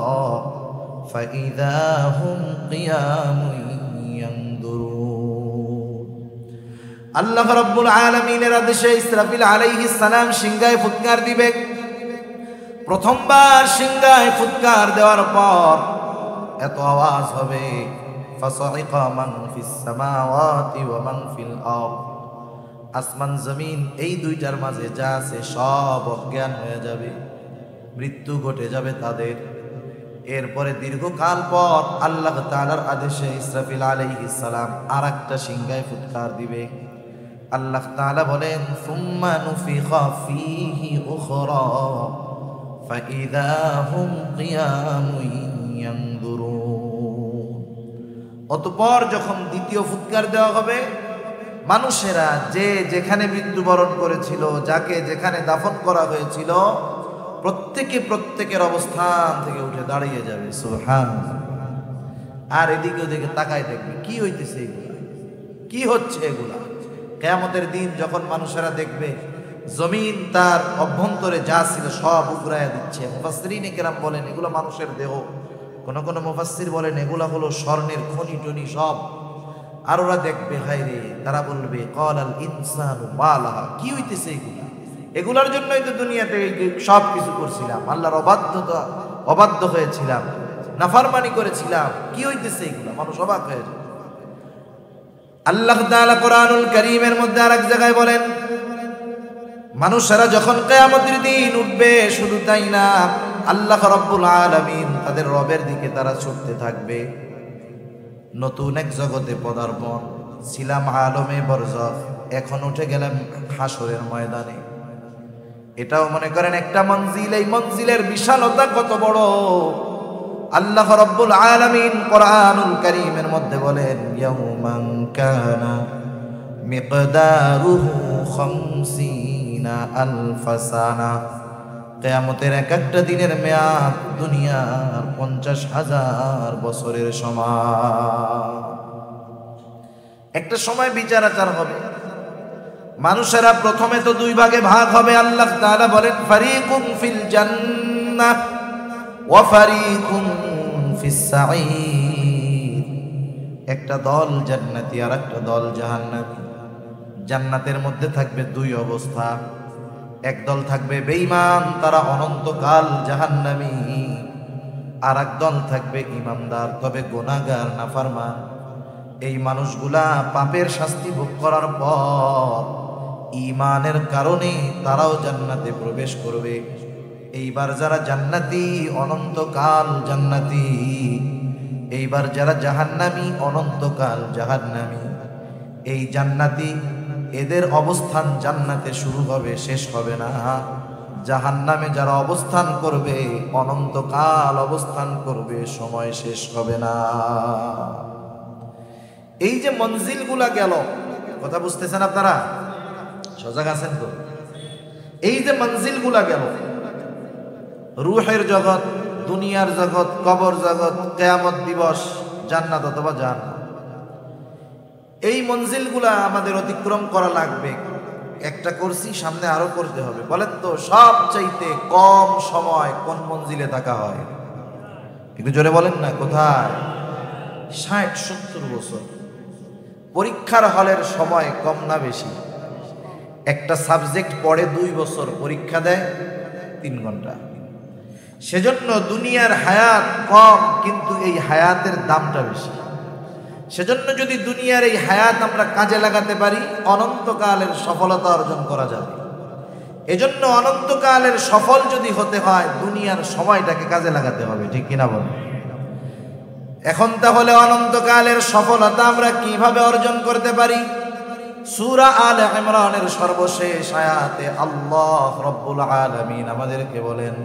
ফাইযা হুম কিয়ামুন ইয়ানদুরুন। আল্লাহ রাব্বুল আলামিনের আদেশে ইসরাফিল আলাইহিস সালাম সিংহায় ফুৎকার দিবে। প্রথমবার সিংহায় ফুৎকার দেওয়ার পর এত আওয়াজ হবে, ফাসাইকা মান ফিস সামাওয়াতি ওয়া মান ফিল আরদ, আসমান জমিন এই দুইটার মাঝে যা আছে সব অজ্ঞান হয়ে যাবে, মৃত্যু ঘটে যাবে তাদের। এরপরে দীর্ঘকাল পর আল্লাহ তাআলার আদেশে ইসরাফিল আলাইহিস সালাম আরেকটা সিংহায় ফুৎকার দিবে। আল্লাহ তাআলা বলেন সুম্মা নুফিখা ফীহি উখরা ফাইযা হুম কিয়ামুন ইয়ানদুরুন। অতঃপর যখন দ্বিতীয় ফুৎকার দেওয়া হবে, মানুষেরা যে যেখানে মৃত্যুবরণ করেছিল, যাকে যেখানে দাফন করা হয়েছিল, প্রত্যেকের অবস্থান থেকে উঠে দাঁড়িয়ে যাবে। সুবহানাল্লাহ। আর এদিকে ওদিকে তাকায় দেখবে কি হইতেছে, এগুলা কি হচ্ছে, এগুলা কিয়ামতের দিন যখন মানুষেরা দেখবে জমিন তার অভ্যন্তরে যা ছিল সব উগরায়া দিচ্ছে। মুফাসসিরিনে কেরাম বলেন এগুলো মানুষের দেহ, কোন কোন মুফাসসির বলেন এগুলা হলো স্বর্ণের খনি টনি সব। আর ওরা দেখবে হায় রে, তারা বলবে ক্বালাল ইনসানু মা লাহা, কি হইতেছে এগুলা? এগুলার জন্যই তো দুনিয়াতে সব কিছু করছিলাম, আল্লাহর অবাধ্য হয়েছিলাম, নাফরমানি করেছিলাম, কি হইতেছে এগুলা? মানুষ অবাক হয়ে যায়। আল্লাহ তাআলা কোরআনুল কারীমের মধ্যে আরেক জায়গায় বলেন, মানুষেরা যখন কিয়ামতের দিন উঠবে, শুধু তাই না, আল্লাহ রাব্বুল আলামিন তাদের রবের দিকে তারা ছুটতে থাকবে। নতুন এক জগতে পদার্পণ, ছিলাম আলমে বরজখ, এখন উঠে গেলাম হাসরের ময়দানে। এটাও মনে করেন একটা মঞ্জিল। এই মঞ্জিলের বিশালতা কত বড়! আল্লাহ রাব্বুল আলামিন কোরআনুল কারীমের মধ্যে বলেন, ইয়াউমান কানা মিকদারুহু 50 আলফ সানা। কিয়ামতের এক একটা দিনের মেয়াদ দুনিয়ার 50,000 বছরের সমান। একটা সময় বিচার আচার হবে, মানুষেরা প্রথমে তো দুই ভাগে ভাগ হবে। আল্লাহ তাআলা বলেন, ফারিকুম ফিল জান্নাহ ওয়া ফারিকুম ফিস সাঈর। একটা দল জান্নাতি আর একটা দল জাহান্নামী। জান্নাতের মধ্যে থাকবে দুই অবস্থা, এক দল থাকবে বেঈমান, তারা অনন্তকাল জাহান্নামী, আর এক দল থাকবে ঈমানদার তবে গুনাহগার নাফরমান। এই মানুষগুলা পাপের শাস্তি ভোগ করার পর ঈমানের কারণে তারাও জান্নাতে প্রবেশ করবে। এইবার যারা জান্নাতি অনন্তকাল জান্নাতি, এইবার যারা জাহান্নামী অনন্তকাল জাহান্নামী। এই জান্নাতি এদের অবস্থান জান্নাতে শুরু হবে, শেষ হবে না। জাহান্নামে যারা অবস্থান করবে অনন্তকাল অবস্থান করবে, সময় শেষ হবে না। এই যে মঞ্জিলগুলা গেল, কথা বুঝতেছেন আপনারা? সজাগ আছেন তো? এই যে মঞ্জিলগুলা গেল, রূহের জগৎ, দুনিয়ার জগৎ, কবর জগৎ, কিয়ামত দিবস, জান্নাত অথবা জাহান্নাম, এই মঞ্জিলগুলা আমাদের অতিক্রম করা লাগবে। একটা করছি, সামনে আরো করতে হবে। বলেন তো সবচাইতে কম সময় কোন মঞ্জিলে থাকা হয়? একটু জোরে বলেন না, কোথায়? 60-70 বছর। পরীক্ষার হলের সময় কম না বেশি? একটা সাবজেক্ট পড়ে 2 বছর, পরীক্ষা দেয় 3 ঘন্টা। সেজন্য দুনিয়ার হায়াত কম, কিন্তু এই হায়াতের দামটা বেশি। সেজন্য যদি দুনিয়ার এই হায়াত আমরা কাজে লাগাতে পারি, অনন্তকালের সফলতা অর্জন করা যাবে। এজন্য অনন্তকালের সফল যদি হতে হয়, দুনিয়ার সময়টাকে কাজে লাগাতে হবে, ঠিক কিনা বলেন? এখন তাহলে অনন্তকালের সফলতা আমরা কিভাবে অর্জন করতে পারি? সূরা আলে ইমরানের সর্বশেষ আয়াতে আল্লাহ রাব্বুল আলামিন আমাদেরকে বলেন,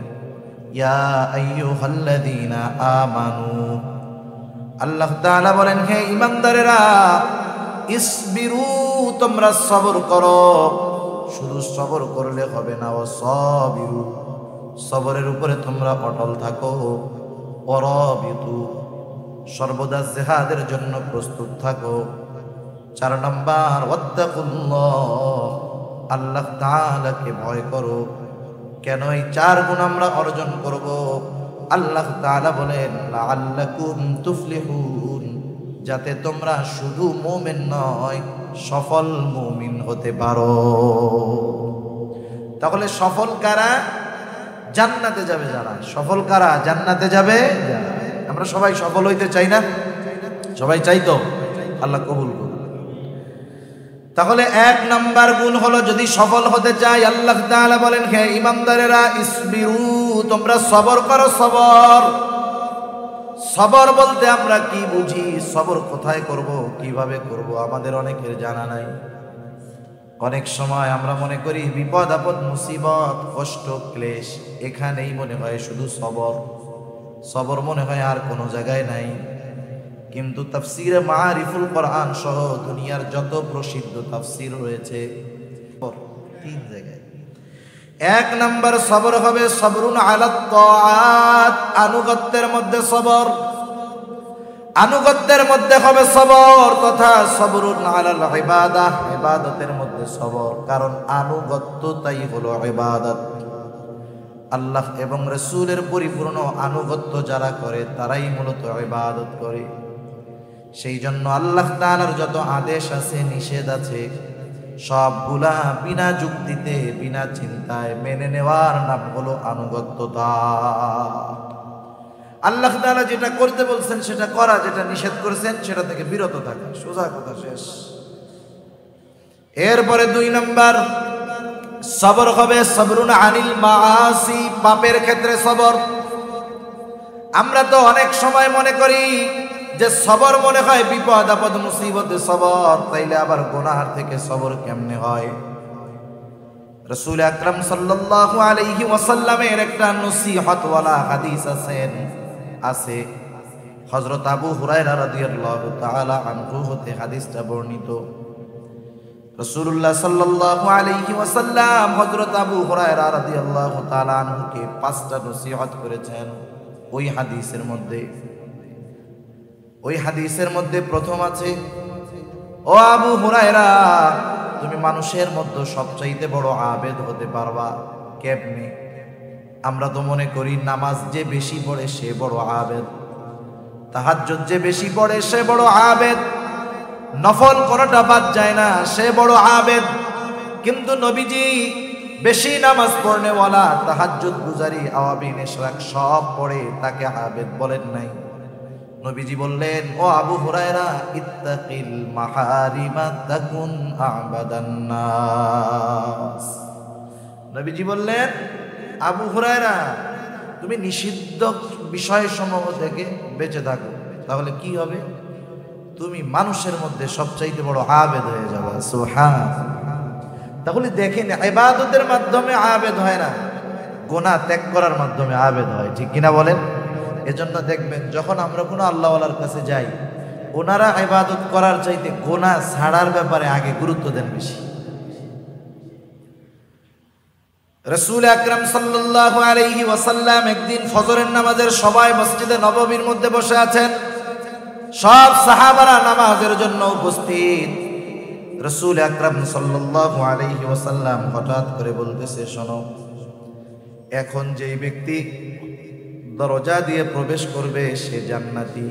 ইয়া আইয়ুহাল্লাযীনা আমানু, আল্লাহ তাআলা বলেন, হে ঈমানদারেরা, ইসবিরু, তোমরা সবর করো। শুধু সবর করলে হবে না, ও সাবিরু, সবরের উপরে তোমরা অটল থাকো। ওয়ারাবিতু, সর্বদা জিহাদের জন্য প্রস্তুত থাকো। 4 নাম্বার, ওয়াত্তাকুল্লাহ, আল্লাহ তাআলাকে ভয় করো। কেন এই 4 গুণ আমরা অর্জন করব? আল্লাহ তাআলা বলেন, লাআল্লাকুম তুফলিহুন, যাতে তোমরা শুধু মুমিন নয়, সফল মুমিন হতে পারো। তাহলে সফল কারা? জান্নাতে যাবে যারা। সফল কারা? জান্নাতে যাবে যারা। আমরা সবাই সফল হইতে চাই না? সবাই চাই তো? আল্লাহ কবুল করুন। তাহলে 1 নাম্বার গুণ হলো, যদি সফল হতে চাই, আল্লাহ তাআলা বলেন, হে ঈমানদারেরা, ইসবিরু, তোমরা সবর করো। সবর, সবর বলতে আমরা কি বুঝি? সবর কোথায় করব, কিভাবে করব, আমাদের অনেকের জানা নাই। অনেক সময় আমরা মনে করি বিপদ আপদ, মুসিবত, কষ্ট, ক্লেশ, এখানেই মনে হয় শুধু সবর। সবর মনে হয় আর কোনো জায়গায় নাই। কিন্তু তাফসীরে মারিফুল কোরআন সহ দুনিয়ার যত প্রসিদ্ধ তাফসীর রয়েছে, 3 জায়গায়। 1 নাম্বার সবর হবে সবরুন আলাত তাআত, আনুগত্যের মধ্যে সবর। আনুগত্যের মধ্যে হবে সবর, তথা সবরুন আলাল ইবাদাহ, ইবাদতের মধ্যে সবর। কারণ আনুগত্যটাই হলো ইবাদত। আল্লাহ এবং রাসূলের পরিপূর্ণ আনুগত্য যারা করে, তারাই মূলত ইবাদত করে। সেই জন্য আল্লাহ তাআলার যত আদেশ আছে নিষেধ আছে সবগুলা বিনা যুক্তিতে বিনা চিন্তায় মেনে নেওয়ার নাম হলো আনুগত্যতা। আল্লাহ তাআলা যেটা করতে বলছেন সেটা করা, যেটা নিষেধ করেছেন সেটা থেকে বিরত থাকা, সোজা কথা, শেষ। এরপরে 2 নাম্বার সবর হবে সবরুন আনিল মাআসি, পাপের ক্ষেত্রে সবর। আমরা তো অনেক সময় মনে করি যে সবর মনে হয় বিপদ আপদ মুসিবতে সবর, তাইলে আবার গুনাহ থেকে সবর কেমনে হয়? রাসূল আকরাম সাল্লাল্লাহু আলাইহি ওয়াসাল্লামের একটা নসিহতওয়ালা হাদিস আছে হযরত আবু হুরায়রা রাদিয়াল্লাহু তাআলা আনহু হতে হাদিসটা বর্ণিত। রাসূলুল্লাহ সাল্লাল্লাহু আলাইহি ওয়াসাল্লাম হযরত আবু হুরায়রা রাদিয়াল্লাহু তাআলা আনহুকে 5টা নসিহত করেছেন। ওই হাদিসের মধ্যে প্রথম আছে, ও আবু হুরায়রা, তুমি মানুষের মধ্যে সবচাইতে বড় আবেদ হতে পারবা কেমনে? আমরা তো মনে করি নামাজ যে বেশি পড়ে সে বড় আবেদ, তাহাজ্জুদ যে বেশি পড়ে সে বড় আবেদ, নফল কোনটা বাদ যায় না সে বড় আবেদ। কিন্তু নবীজি বেশি নামাজ পড়নেওয়ালা, তাহাজ্জুদ গুজারি, আওয়াবিন ইশরাক সব পড়ে তাকে আবেদ বলেন নাই। নবীজি বললেন, ও আবু হুরায়রা, ইত্তাকিল মাহারিমা তাকুন আবাদান নাস। নবীজি বললেন, আবু হুরায়রা, তুমি নিষিদ্ধ বিষয়সমূহ থেকে বেঁচে থাকো, তাহলে কি হবে? তুমি মানুষের মধ্যে সবচাইতে বড় আবেদ হয়ে যাবে। সুবহানাল্লাহ। তাহলে দেখেন, ইবাদতের মাধ্যমে আবেদ হয় না, গুনাহ ত্যাগ করার মাধ্যমে আবেদ হয়, ঠিক কিনা বলেন? এজন্য দেখবেন যখন আমরা কোনো আল্লাহওয়ালার কাছে যাই, ওনারা ইবাদত করার চাইতে গুনাহ ছাড়ার ব্যাপারে আগে গুরুত্ব দেন বেশি। রাসূল আকরাম সাল্লাল্লাহু আলাইহি ওয়াসাল্লাম একদিন ফজরের নামাজের সময় মসজিদে নববীর মধ্যে বসে আছেন, সব সাহাবারা নামাজের জন্য উপস্থিত। রাসূল আকরাম সাল্লাল্লাহু আলাইহি ওয়াসাল্লাম হঠাৎ করে বলতেছে, শোনো, এখন যেই ব্যক্তি দরজা দিয়ে প্রবেশ করবে সে জান্নাতি,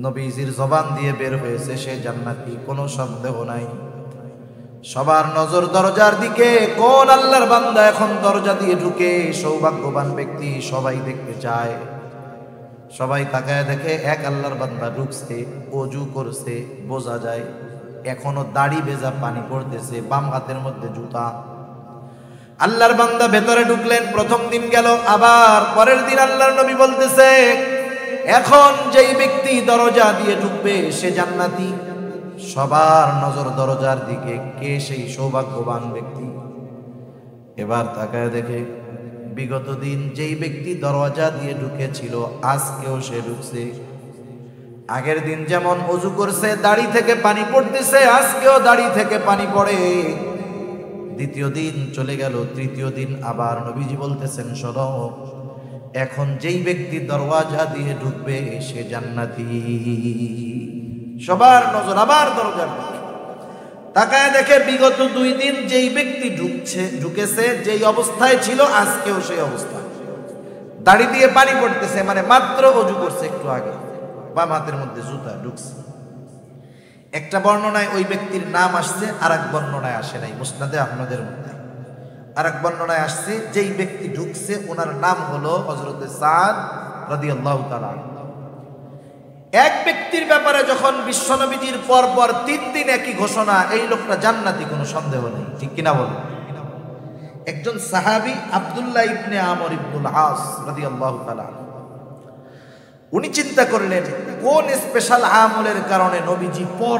নবীজির জবান দিয়ে বের হয়েছে সে জান্নাতি, কোনো সন্দেহ নাই। সবার নজর দরজার দিকে, কোন আল্লাহর বান্দা এখন দরজা দিয়ে ঢুকে, সৌভাগ্যবান ব্যক্তি, সবাই দেখতে চায়। সবাই তাকায় দেখে এক আল্লাহর বান্দা ঢুকছে, ওযু করছে, বোঝা যায় এখনো দাড়ি ভেজা পানি পড়তেছে, বাম হাতের মধ্যে জুতা। আল্লাহর বান্দা ভেতরে ঢুকলেন, প্রথম দিন গেল, আবার পরের দিন আল্লাহর নবী বলতেছে, এখন যেই ব্যক্তি দরজা দিয়ে ঢুকবে সে জান্নাতি। সবার নজর দরজার দিকে, কে সেই সৌভাগ্যবান ব্যক্তি? এবার তাকায় দেখে বিগত দিন যেই ব্যক্তি দরজা দিয়ে ঢুকেছিল আজকেও সে ঢুকছে। আগের দিন যেমন ওযু করছে, দাড়ি থেকে পানি পড়তেছে, আজকেও দাড়ি থেকে পানি পড়ে। দ্বিতীয় দিন চলে গেল, তৃতীয় দিন আবার নবীজি বলতেছেন, শোনো, এখন যেই ব্যক্তি দরওয়াজা দিয়ে ঢুকবে সে জান্নাতি। সবার নজর আবার দরজার দিকে, তাকায় দেখে বিগত 2 দিন যেই ব্যক্তি ঢুকেছে যেই অবস্থায় ছিল আজকেও সেই অবস্থা, দাড়ি দিয়ে পানি পড়তেছে, মানে মাত্র ওযু করছে একটু আগে, বাম হাতের মধ্যে জুতা, ঢুকছে। একটা বর্ণনায় ওই ব্যক্তির নাম আসছে, আর এক বর্ণনায় আসে নাই, মুসনাদে আহমদের মধ্যে আর এক বর্ণনায় আসছে যেই ব্যক্তি ঢুকছে ওনার নাম হলো হযরত সাদ রাদিয়াল্লাহু তাআলা। এক ব্যক্তির ব্যাপারে যখন বিশ্বনবীজির পর 3 দিন একই ঘোষণা, এই লোকটা জান্নাতি, কোনো সন্দেহ নেই, ঠিক কিনা বলেন? একজন সাহাবী আব্দুল্লাহ ইবনে আমর ইবনুল আস রাদিয়াল্লাহু তাআলা, উনি চিন্তা করলেন কোন স্পেশাল আমলের কারণে নবীজি পর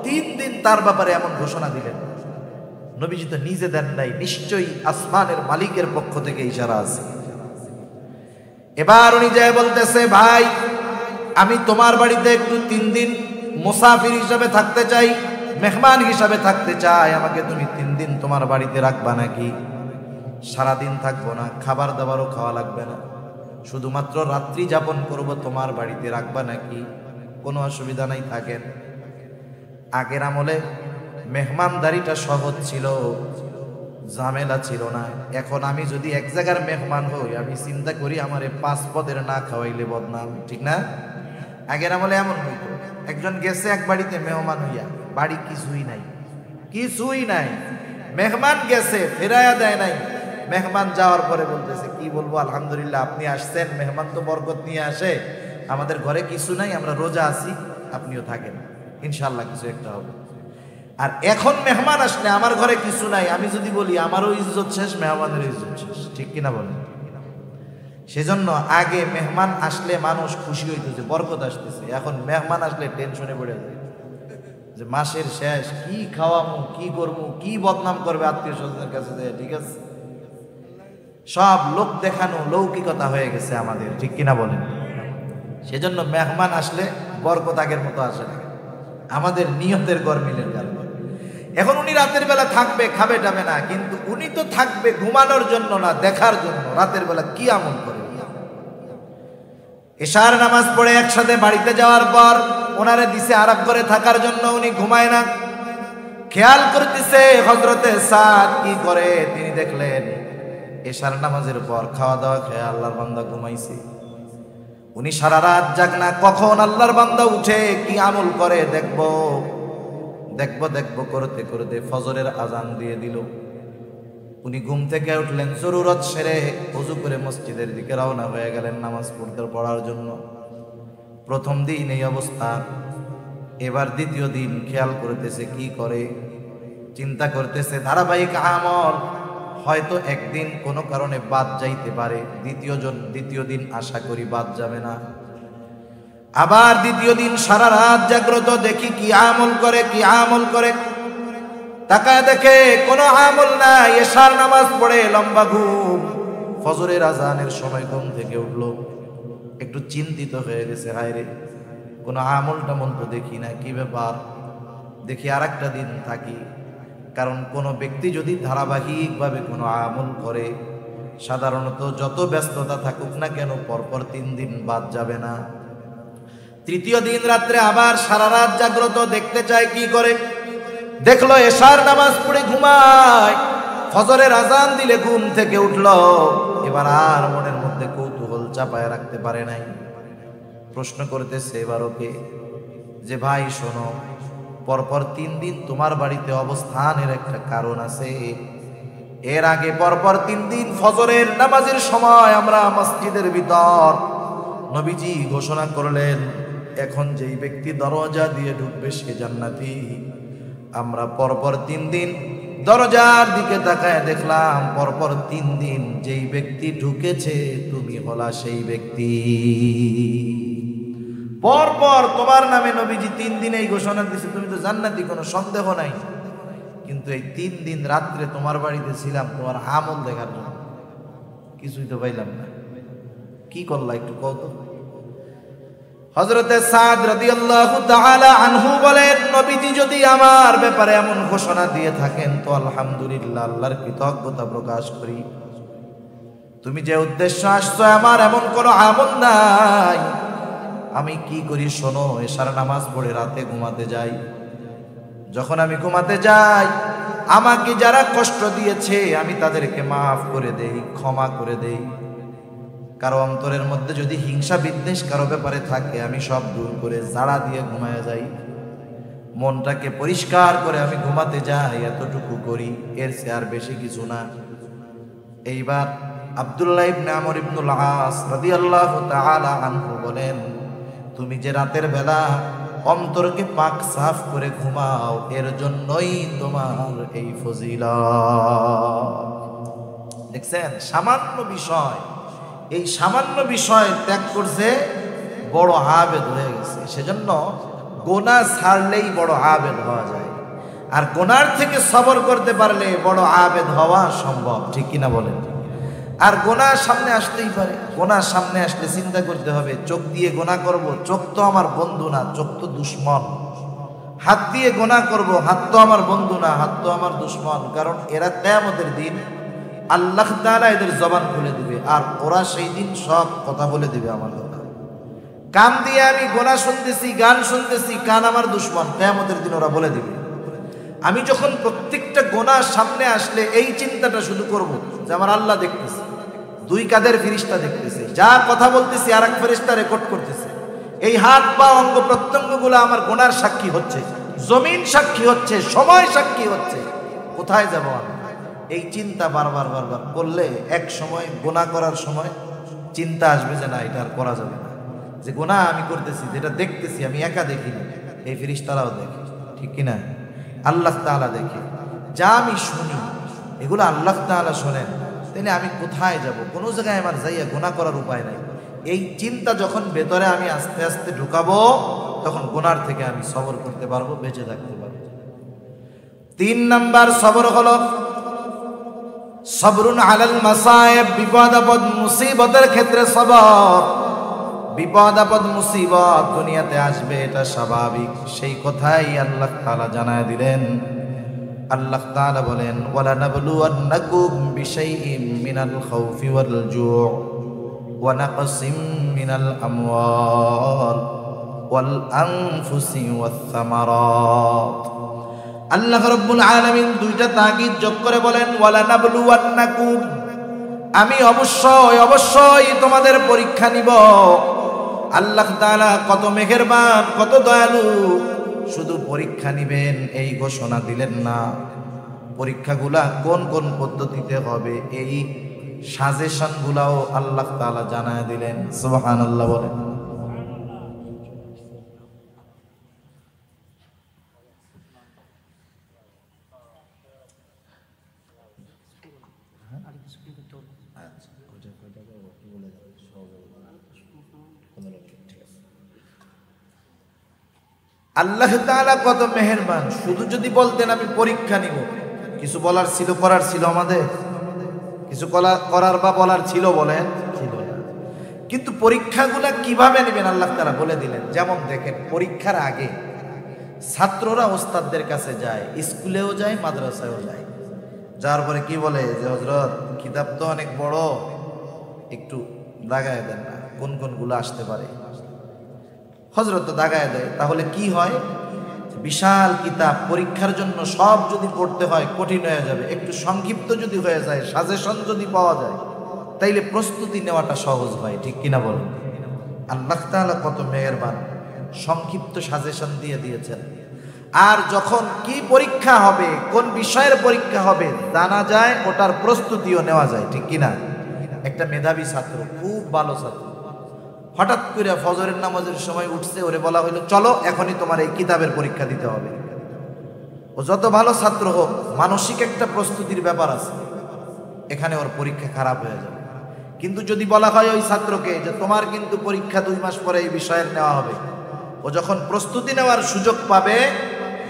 3 দিন তার ব্যাপারে এমন ঘোষণা দিলেন। নবীজি তো নিজে দেন নাই, নিশ্চয়ই আসমানের মালিকের পক্ষ থেকে ইশারা আছে। এবার উনি যায় বলতেছে, ভাই, আমি তোমার বাড়িতে একটু 3 দিন মুসাফির হিসাবে থাকতে চাই, মেহমান হিসাবে থাকতে চাই, আমাকে তুমি 3 দিন তোমার বাড়িতে রাখবা নাকি? সারাদিন থাকবো না, খাবার দাবারও খাওয়া লাগবে না, শুধুমাত্র রাত্রি যাপন করব, তোমার বাড়িতে রাখবা নাকি? কোনো অসুবিধা নাই, থাকেন। আগের আমলে মেহমানদারিটা সহজ ছিল, ঝামেলা ছিল না। এখন আমি যদি এক জায়গার মেহমান হই, আমি চিন্তা করি আমারে 5 পদের না খাওয়াইলে বদনাম, ঠিক না? আগের আমলে এমন হইতো, একজন গেছে এক বাড়িতে মেহমান হইয়া, বাড়ি কিছুই নাই, কিছুই নাই, মেহমান গেছে ফেরাইয়া দেয় নাই। মেহমান যাওয়ার পরে বলতেছে কি বলবো, আলহামদুলিল্লাহ আপনি আসছেন, মেহমান তো বরকত নিয়ে আসে, আমাদের ঘরে কিছু নাই, আমরা রোজা আছি, আপনিও থাকেন, ইনশাল্লাহ কিছু একটা হবে। আর এখন মেহমান আসলে আমার ঘরে কিছু নাই, আমি যদি বলি আমারও ইজ্জত শেষ, মেহমানের ইজ্জত শেষ, ঠিক কিনা বলেন? সেজন্য আগে মেহমান আসলে মানুষ খুশি হইতেছে, বরকত আসতেছে। এখন মেহমান আসলে টেনশনে পড়ে যায় যে মাসের শেষ, কি খাওয়ামু, কি করবো, কি বদনাম করবে আত্মীয় স্বজনের কাছে। ঠিক আছে, সব লোক দেখানো লৌকিকতা হয়ে গেছে আমাদের, ঠিক কিনা বলেন? সেজন্য মেহমান আসলে বরকত আগের মতো আসে না, আমাদের নিয়তের গরমিলের কারণে। এখন উনি রাতের বেলা থাকবে, খাবে টাবে না, কিন্তু উনি তো থাকবে ঘুমানোর জন্য না, দেখার জন্য রাতের বেলা কি আমল করে। এশার নামাজ পড়ে একসাথে বাড়িতে যাওয়ার পর ওনারে দিছে আরাম করে থাকার জন্য, উনি ঘুমায় না, খেয়াল করতেছে হযরতে সাদ কি করে। তিনি দেখলেন এশার নামাজের পর খাওয়া দাওয়া খেয়ে আল্লাহর বান্দা ঘুমাইছে, উনি সারা রাত জাগনা, কখন আল্লাহর বান্দা উঠে কি আমল করে দেখবো দেখবো দেখবো করতে করতে ফজরের আজান দিয়ে দিল। উনি ঘুম থেকে উঠলেন, জরুরত সেরে ওযু করে মসজিদের দিকে রওনা হয়ে গেলেন নামাজ পড়ার জন্য। প্রথম দিন এই অবস্থা, এবার দ্বিতীয় দিন খেয়াল করতেছে কি করে, চিন্তা করতেছে ধারাবাহিক আমল, হয়তো একদিন কোনো কারণে বাদ যাইতে পারে, দ্বিতীয় দিন আশা করি বাদ যাবে না। আবার দ্বিতীয় দিন সারা রাত জাগ্রত, দেখি কি আমল করে, কি আমল করে। তাকায় দেখে কোনো আমল নাই, এশার নামাজ পড়ে লম্বা ঘুম, ফজরের আজানের সময় ঘুম থেকে উঠলো, একটু চিন্তিত হয়ে গেছে, হায় রে কোনো আমল টামল তো দেখি না, কি ব্যাপার। দেখি আর একটা দিন থাকি, কারণ কোনো ব্যক্তি যদি ধারাবাহিকভাবে কোনো আমল করে, সাধারণত যত ব্যস্ততা থাকুক না কেন পরপর 3 দিন বাদ যাবে না। তৃতীয় দিন রাত্রে আবার সারা রাত জাগ্রত, দেখতে চায় কি করে। দেখলো এশার নামাজ পড়ে ঘুমায়, ফজরের আজান দিলে ঘুম থেকে উঠলো। এবার আর মনের মধ্যে কৌতূহল চাপায় রাখতে পারে নাই, প্রশ্ন করতেছে এবার ওকে যে ভাই শোনো, পরপর 3 দিন তোমার বাড়িতে অবস্থানের একটা কারণ আছে। এর আগে পরপর 3 দিন ফজরের নামাজের সময় আমরা মসজিদের ভিতর নবীজি ঘোষণা করলেন, এখন যেই ব্যক্তি দরজা দিয়ে ঢুকবে সে জান্নাতি। আমরা পরপর 3 দিন দরজার দিকে তাকায় দেখলাম, পরপর 3 দিন যেই ব্যক্তি ঢুকেছে তুমি হলা সেই ব্যক্তি। পরপর তোমার নামে নবীজি 3 দিন এই ঘোষণা দিয়েছে, তুমি তো জান্নাতি, কোনো সন্দেহ নাই। কিন্তু এই 3 দিন রাত্রে তোমার বাড়িতে ছিলাম তোমার আমল দেখার জন্য, কিছুই তো পাইলাম না, কি করলা একটু কও তো। হযরতে সাদ রাদিয়াল্লাহু তাআলা আনহু বলেন, নবীজি যদি আমার ব্যাপারে এমন ঘোষণা দিয়ে থাকেন তো আলহামদুলিল্লাহ, আল্লাহর কৃতজ্ঞতা প্রকাশ করি। তুমি যে উদ্দেশ্য আসছো, আমার এমন কোনো আমল নাই। আমি কি করি শোনো, এশার নামাজ পড়ে রাতে ঘুমাতে যাই। যখন আমি ঘুমাতে যাই, আমাকে যারা কষ্ট দিয়েছে আমি তাদেরকে মাফ করে দেই, ক্ষমা করে দেই। কারো অন্তরের মধ্যে যদি হিংসা বিদ্বেষ কারো ব্যাপারে থাকে, আমি সব দূর করে জাড়া দিয়ে ঘুমায় যাই। মনটাকে পরিষ্কার করে আমি ঘুমাতে যাই, এতটুকু করি, এর চেয়ে আর বেশি কিছু না। এইবার আব্দুল্লাহ ইবনে আমর ইবনুল আস রাদিয়াল্লাহু তাআলা আনহু বলেন, তুমি যে রাতের বেলা অন্তরকে পাক সাফ করে ঘুমাও, এর জন্যই তোমার এই ফজিলত। দেখছেন, সামান্য বিষয়, এই সামান্য বিষয় ত্যাগ করছে, বড় আবেদ হয়ে গেছে। সেজন্য গোনা ছাড়লেই বড় আবেদ হওয়া যায়, আর গোনার থেকে সবর করতে পারলে বড় আবেদ হওয়া সম্ভব, ঠিক কিনা বলেন? আর গোনা সামনে আসতেই পারে, গোনা সামনে আসলে চিন্তা করতে হবে, চোখ দিয়ে গোনা করব, চোখ তো আমার বন্ধু না, চোখ তো দুশ্মন। হাত দিয়ে গোনা করব, হাত তো আমার বন্ধু না, হাত তো আমার দুশ্মন। কারণ এরা কিয়ামতের দিন আল্লাহ তাআলা এদের জবান খুলে দিবে, আর ওরা সেই দিন সব কথা বলে দিবে আমার কথা। কান দিয়ে আমি গোনা শুনতেছি, গান শুনতেছি, কান আমার দুশ্মন, কিয়ামতের দিন ওরা বলে দিবে। আমি যখন প্রত্যেকটা গোনা সামনে আসলে এই চিন্তাটা শুধু করব যে আমার আল্লাহ দেখতেছে, 2 কাঁধের ফেরেশতা দেখতেছে, যা কথা বলতেছি আর এক ফেরেশতা রেকর্ড করতেছে, এই হাত পা অঙ্গ প্রত্যঙ্গ আমলগুলো আমার গুনার সাক্ষী হচ্ছে, জমিন সাক্ষী হচ্ছে, সময় সাক্ষী হচ্ছে, কোথায় যাব আমি? এই চিন্তা বারবার বারবার করলে এক সময় গুনাহ করার সময় চিন্তা আসবে যে না, এটা আর করা যাবে না। যে গুনাহ আমি করতেছি, যেটা দেখতেছি আমি একা দেখি না, এই ফেরেশতারাও দেখে, ঠিক কিনা? আল্লাহ তাআলা দেখে। যা আমি শুনি এগুলো আল্লাহ তাআলা শোনেন, তাহলে আমি কোথায় যাব? কোনো জায়গায় আমার যাইয়া গুনাহ করার উপায় নাই। এই চিন্তা যখন ভেতরে আমি আস্তে আস্তে ঢুকাবো, তখন গুনার থেকে আমি সবর করতে পারবো, বেঁচে থাকতে পারবো। 3 নাম্বার সবর হলো সবরুন আলাল মাসায়েব, বিপদ আপদ মুসিবতের ক্ষেত্রে সবর। বিপদ আপদ মুসিবত দুনিয়াতে আসবে, এটা স্বাভাবিক, সেই কথাই আল্লাহ তাআলা জানায় দিলেন। আল্লাহ তাআলা বলেন, ওয়ালা নাবলুওয়ান্নাকুম বিশাইইম মিনাল খাউফি ওয়াল জু' ওয়া নাকসিম মিনাল আমওয়াল ওয়াল আনফুসি ওয়াস সামারাত। আল্লাহ রাব্বুল আলামিন দুইটা তাকিদ যোগ করে বলেন, ওয়ালা নাবলুওয়ান্নাকুম, আমি অবশ্যই তোমাদের পরীক্ষা নিব। আল্লাহ তাআলা কত মেহেরবান, কত দয়ালু, শুধু পরীক্ষা নিবেন এই ঘোষণা দিলেন না, পরীক্ষাগুলা কোন কোন পদ্ধতিতে হবে এই সাজেশনগুলাও আল্লাহ তাআলা জানায় দিলেন। সুবহানাল্লাহ বলেন। আল্লাহ তাআলা কত মেহেরবান, শুধু যদি বলতেন আমি পরীক্ষা নিব, কিছু বলার ছিল, করার ছিল, আমাদের কিছু করার বা বলার ছিল, বলেন ছিল না। কিন্তু পরীক্ষাগুলা কিভাবে নেবেন আল্লাহ তাআলা বলে দিলেন। যেমন দেখেন, পরীক্ষার আগে ছাত্ররা ওস্তাদদের কাছে যায়, স্কুলেও যায়, মাদ্রাসায়ও যায়। যাওয়ার পরে কি বলে যে হযরত কিতাব তো অনেক বড়, একটু দাগায় দেন না, কোন কোনগুলো আসতে পারে। হযরত তো দাগায় দেয়, তাহলে কি হয়, বিশাল কিতাব পরীক্ষার জন্য সব যদি পড়তে হয় কঠিন হয়ে যাবে। একটু সংক্ষিপ্ত যদি হয়ে যায়, সাজেশন যদি পাওয়া যায়, তাইলে প্রস্তুতি নেওয়াটা সহজ হয়, ঠিক কিনা বলেন? আল্লাহ তাআলা কত মেহেরবান, সংক্ষিপ্ত সাজেশন দিয়ে দিয়েছেন। আর যখন কি পরীক্ষা হবে, কোন বিষয়ের পরীক্ষা হবে জানা যায়, ওটার প্রস্তুতিও নেওয়া যায়, ঠিক কিনা? একটা মেধাবী ছাত্র, খুব ভালো ছাত্র, হঠাৎ করে ফজরের নামাজের সময় উঠছে, ওরে বলা হইলো চলো এখনই তোমার এই কিতাবের পরীক্ষা দিতে হবে। ও যত ভালো ছাত্র হোক, মানসিক একটা প্রস্তুতির ব্যাপার আছে, এখানে ওর পরীক্ষা খারাপ হয়ে যাবে। কিন্তু যদি বলা হয় ওই ছাত্রকে যে তোমার কিন্তু পরীক্ষা 2 মাস পরে এই বিষয়ের নেওয়া হবে, ও যখন প্রস্তুতি নেওয়ার সুযোগ পাবে,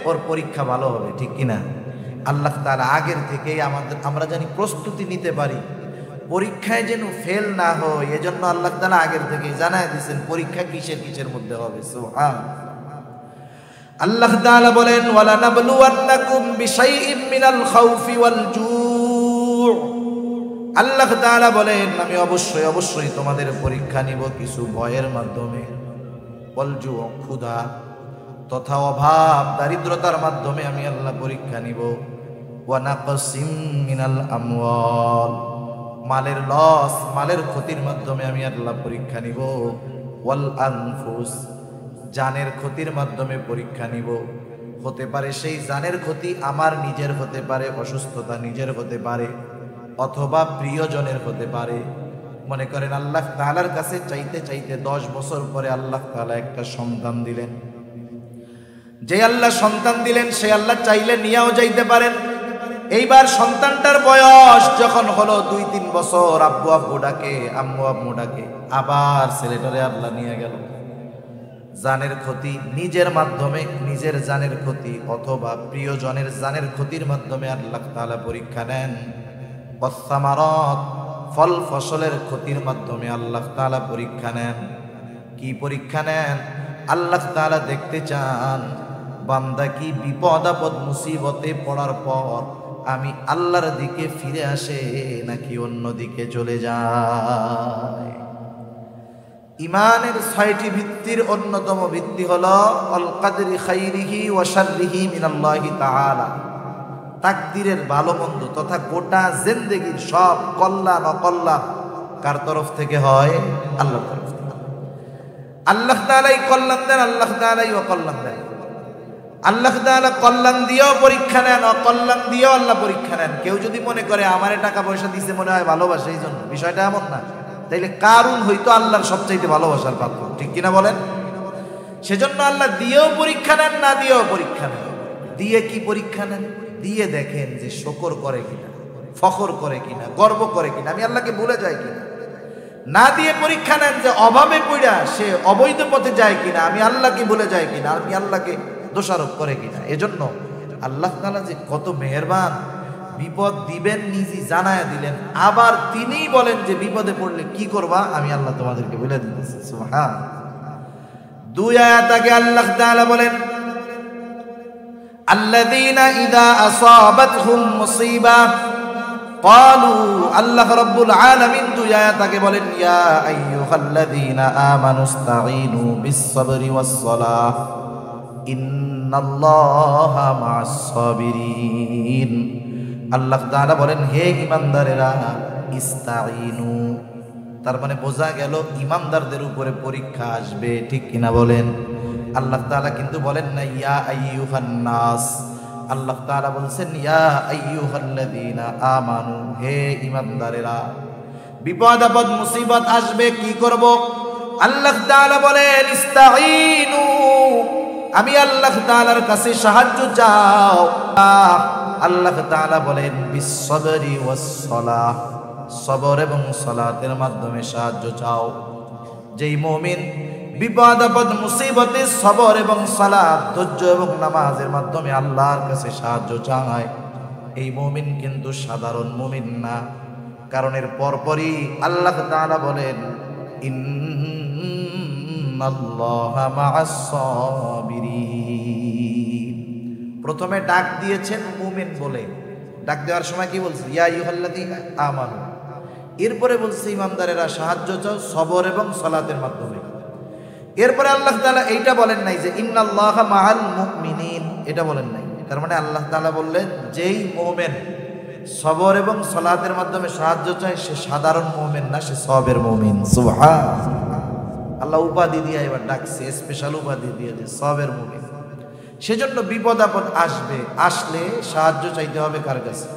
ওর পরীক্ষা ভালো হবে, ঠিক কিনা? আল্লাহ তাআলা আগের থেকেই আমরা জানি প্রস্তুতি নিতে পারি, পরীক্ষায় যেন ফেল না হয়, এজন্য আল্লাহ তাআলা আগের থেকে জানায় দিয়েছেন পরীক্ষা কিসের কিসের মধ্যে হবে। সুবহানাল্লাহ। আল্লাহ তাআলা বলেন, ওয়ালা নাবলুওয়ান্নাকুম বিশাইইম মিনাল খাউফি ওয়াল জু'। আল্লাহ তাআলা বলেন, আমি অবশ্যই তোমাদের পরীক্ষা নিব কিছু ভয়ের মাধ্যমে, ওয়াল জু', ক্ষুধা তথা অভাব, দারিদ্রতার মাধ্যমে আমি আল্লাহ পরীক্ষা নিব। ওয়া নাকসিম মিনাল আমওয়াল, মালের লস, মালের ক্ষতির মাধ্যমে আমি আল্লাহ পরীক্ষা নিব। ওয়াল আনফুস, জানের ক্ষতির মাধ্যমে পরীক্ষা নিব। হতে পারে সেই জানের ক্ষতি আমার নিজের হতে পারে, অসুস্থতা নিজের হতে পারে, অথবা প্রিয়জনের হতে পারে। মনে করেন আল্লাহ তাআলার কাছে চাইতে চাইতে 10 বছর পরে আল্লাহ তাআলা একটা সন্তান দিলেন। যে আল্লাহ সন্তান দিলেন, সে আল্লাহ চাইলে নিয়েও যাইতে পারেন। এইবার সন্তানটার বয়স যখন হলো 2-3 বছর, আব্বু আব্বু ডাকে, আম্মু আম্মু ডাকে, আবার ছেলেটারে আল্লাহ নিয়ে গেল। জানের ক্ষতি নিজের মাধ্যমে, নিজের জানের ক্ষতি অথবা প্রিয়জনের জানের ক্ষতির মাধ্যমে আল্লাহ তাআলা পরীক্ষা নেন। ওয়াসসামারাত, ফল ফসলের ক্ষতির মাধ্যমে আল্লাহ তাআলা পরীক্ষা নেন। কি পরীক্ষা নেন? আল্লাহ তাআলা দেখতে চান বান্দা কি বিপদ আপদ মুসিবতে পড়ার পর আমি আল্লাহর দিকে ফিরে আসে নাকি অন্য দিকে চলে যায়। ইমানের 6টি ভিত্তির অন্যতম ভিত্তি হলো আল কাদরি খাইরিহি ওয়া শাররিহি মিনাল্লাহি তাআলা, তাকদীরের ভালো মন্দ তথা গোটা জিন্দেগীর সব কল্যাণ অকল্যাণ কার তরফ থেকে হয়? আল্লাহর তরফ থেকে। আল্লাহ তাআলাই কল্যাণ দেন, আল্লাহ তাআলাই অকল্যাণ দেন। আল্লাহ তাআলা কল্যাণ দিয়েও পরীক্ষা নেন, অকল্যাণ দিয়েও আল্লাহ পরীক্ষা নেন। কেউ যদি মনে করে আমারে টাকা পয়সা দিছে মনে হয় ভালোবাসে এই জন্য, বিষয়টা এমন না। তাইলে কারুন হইতো আল্লাহর সবচাইতে ভালোবাসার পাত্র, ঠিক কিনা বলেন? সেজন্য আল্লাহ দিয়েও পরীক্ষা নেন, না দিয়েও পরীক্ষা নেন। দিয়ে কি পরীক্ষা নেন? দিয়ে দেখেন যে শকর করে কিনা, ফখর করে কিনা, গর্ব করে কিনা, আমি আল্লাহকে ভুলে যাই কিনা। না দিয়ে পরীক্ষা নেন যে অভাবে পড়া সে অবৈধ পথে যায় কিনা, আমি আল্লাহকে ভুলে যাই কিনা, আমি আল্লাহকে দোষারোপ করে কিনা। এজন্য আল্লাহ তাআলা যে কত মেহেরবান, বিপদ দিবেন নিজে জানায়া দিলেন, আবার তিনিই বলেন যে বিপদে পড়লে কি করবা, আমি আল্লাহ তোমাদেরকে বলে দিতেছি। সুবহান। দুই আয়াত আগে আল্লাহ তাআলা বলেন আল্লাযীনা ইযা আসাবাতহুম মুসিবা ক্বালু, আল্লাহ রাব্বুল আলামিন দুই আয়াত আগে বলেন ইয়া আইয়ুহাল্লাযীনা আমানুস্তাঈনু বিস-সাবরি ওয়াস-সালাহ ইন্নাল্লাহা মা'আস-সাবিরিন। আল্লাহ তাআলা বলেন হে ঈমানদারেরা ইস্তাঈনু, তার মানে বোঝা গেল ঈমানদারদের উপরে পরীক্ষা আসবে, ঠিক কিনা বলেন? আল্লাহ তাআলা কিন্তু বলেন না ইয়া আইয়ুহান নাস, আল্লাহ তাআলা বলছেন ইয়া আইয়ুহাল্লাযীনা আমানু, হে ঈমানদারেরা। বিপদ আপদ মুসিবত আসবে, কি করব? আল্লাহ তাআলা বলেন ইস্তাঈনু, আমি আল্লাহ তাআলার কাছে সাহায্য চাও। আল্লাহ তাআলা বলেন বিস-সাবরি ওয়াস-সালাহ, সবর এবং সালাতের মাধ্যমে সাহায্য চাও। যেই মুমিন বিপদ আপদ মুসিবতে সবর এবং সালাত, ধৈর্য এবং নামাজের মাধ্যমে আল্লাহর কাছে সাহায্য চায়, এই মুমিন কিন্তু সাধারণ মুমিন না। কারণ এর পরপরই আল্লাহ তাআলা বলেন ইন্নাল্লাহা মা'আস-সাবিরিন। প্রথমে ডাক দিয়েছেন মুমিন বলে, ডাক দেওয়ার সময় কি বলছে? ইয়া আইয়ুহাল্লাযীনা আমানু। এরপরে বলছে ইমানদারেরা সাহায্য চাও সবর এবং সালাতের মাধ্যমে। এরপরে আল্লাহ তাআলা এইটা বলেন নাই যে ইন্নাল্লাহা মা'আল মুমিনিন, এটা বলেন নাই। তার মানে আল্লাহ তাআলা বললেন যেই মুমিন সবর এবং সালাতের মাধ্যমে সাহায্য চায় সে সাধারণ মুমিন না, সে সবের মুমিন। সুবহান। আল্লাহ উপাধি দিয়ে এবার ডাকছে, স্পেশাল উপাধি দিয়ে যে সবের মুমিন। সেজন্য বিপদ আপদ আসবে, আসলে সাহায্য চাইতে হবে কার কাছে?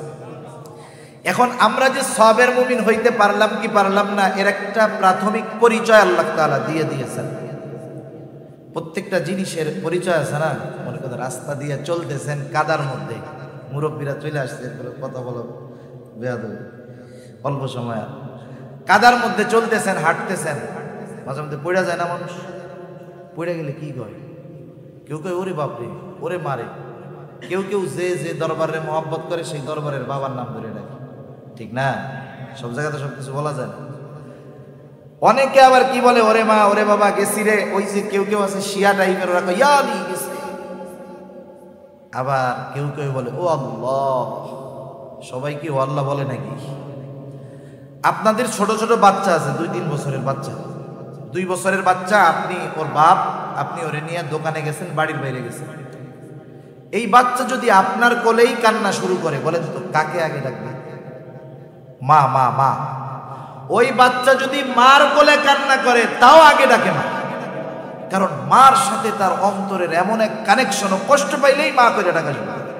এখন আমরা যে সবের মুমিন হইতে পারলাম কি পারলাম না, এর একটা প্রাথমিক পরিচয় আল্লাহ তাআলা দিয়ে দিয়েছেন। প্রত্যেকটা জিনিসের পরিচয় আছে না? মনে করেন রাস্তা দিয়ে চলতেছেন, কাদার মধ্যে মুরব্বীরা চলে আসছে, কথা বলো বেয়াদবি, অল্প সময় কাদার মধ্যে চলতেছেন, হাঁটতেছেন, মাঝে মধ্যে পড়ে যায় না মানুষ? পড়ে গেলে কি কয়? কেউ কেউ ওরে বাপরে, ওরে মারে। কেউ কেউ যে যে দরবারে মহব্বত করে সেই দরবারের বাবার নাম ধরে ডাকে, ঠিক না? সব জায়গাতে সব কিছু বলা যায় না। অনেকে আবার কি বলে, ওরে মা, ওরে বাবা, গেছি রে। ওই যে কেউ কেউ আছে শিয়া টাইপের, ওরা কয় ইয়ালি গেছে। আবার কেউ কেউ বলে ও আল্লাহ। সবাই কি ও আল্লাহ বলে নাকি? আপনাদের ছোট ছোট বাচ্চা আছে, 2-3 বছরের বাচ্চা, 2 বছরের বাচ্চা, আপনি ওর বাপ, আপনি ওরে নিয়ে দোকানে গেছেন, বাড়ির বাইরে গেছেন। এই বাচ্চা যদি আপনার কোলেই কান্না শুরু করে, বলেন তো কাকে আগে ডাকবে? মা মা মা। ওই বাচ্চা যদি মার কোলে কান্না করে তাও আগে ডাকে মা, কারণ মার সাথে তার অন্তরের এমন এক কানেকশন, ও কষ্ট পাইলেই মা করে ডাকা শুরু করে।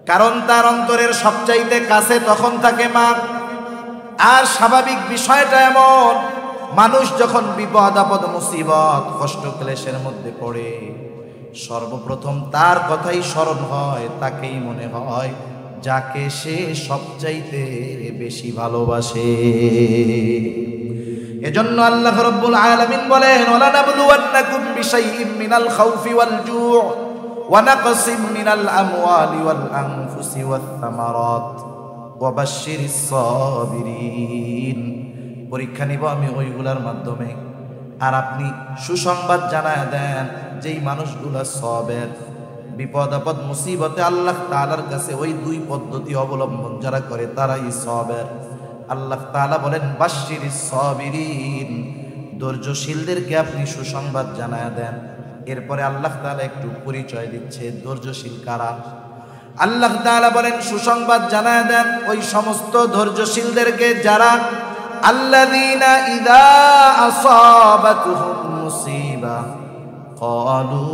কারণ তার অন্তরের সবচাইতে কাছে তখন থাকে মা। আর স্বাভাবিক বিষয়টা এমন, মানুষ যখন বিপদ আপদ মুসিবত কষ্ট ক্লেশের মধ্যে পড়ে, সর্বপ্রথম তার কথাই স্মরণ হয়, তাকেই মনে হয় যাকে সে সবচাইতে বেশি ভালোবাসে। এজন্য আল্লাহ রাব্বুল আলামিন বলেন ওয়ালা নাবলুওয়ান্নাকুম বিশাইইম মিনাল খাউফি ওয়াল জু' ওয়া নাকসিম মিনাল আমওয়ালি ওয়াল আনফুসি ওয়াত থামারাত ওয়া বাশশিরিস সাবিরিন। পরীক্ষা নিব আমি ওইগুলার মাধ্যমে, আর আপনি সুসংবাদ জানায় দেন যেই মানুষগুলা সবের। বিপদ আপদ মুসিবতে আল্লাহ তাআলার কাছে ওই 2 পদ্ধতি অবলম্বন যারা করে তারাই সবের। আল্লাহ তাআলা বলেন বাশশিরিস সাবিরিন, ধৈর্যশীলদেরকে আপনি সুসংবাদ জানায় দেন। এরপরে আল্লাহ তাআলা একটু পরিচয় দিচ্ছে ধৈর্যশীল কারা। আল্লাহ তাআলা বলেন সুসংবাদ জানায় দেন ওই সমস্ত ধৈর্যশীলদেরকে যারা আল্লাযীনা ইযা আসাবাতুহুম মুসিবা ক্বালু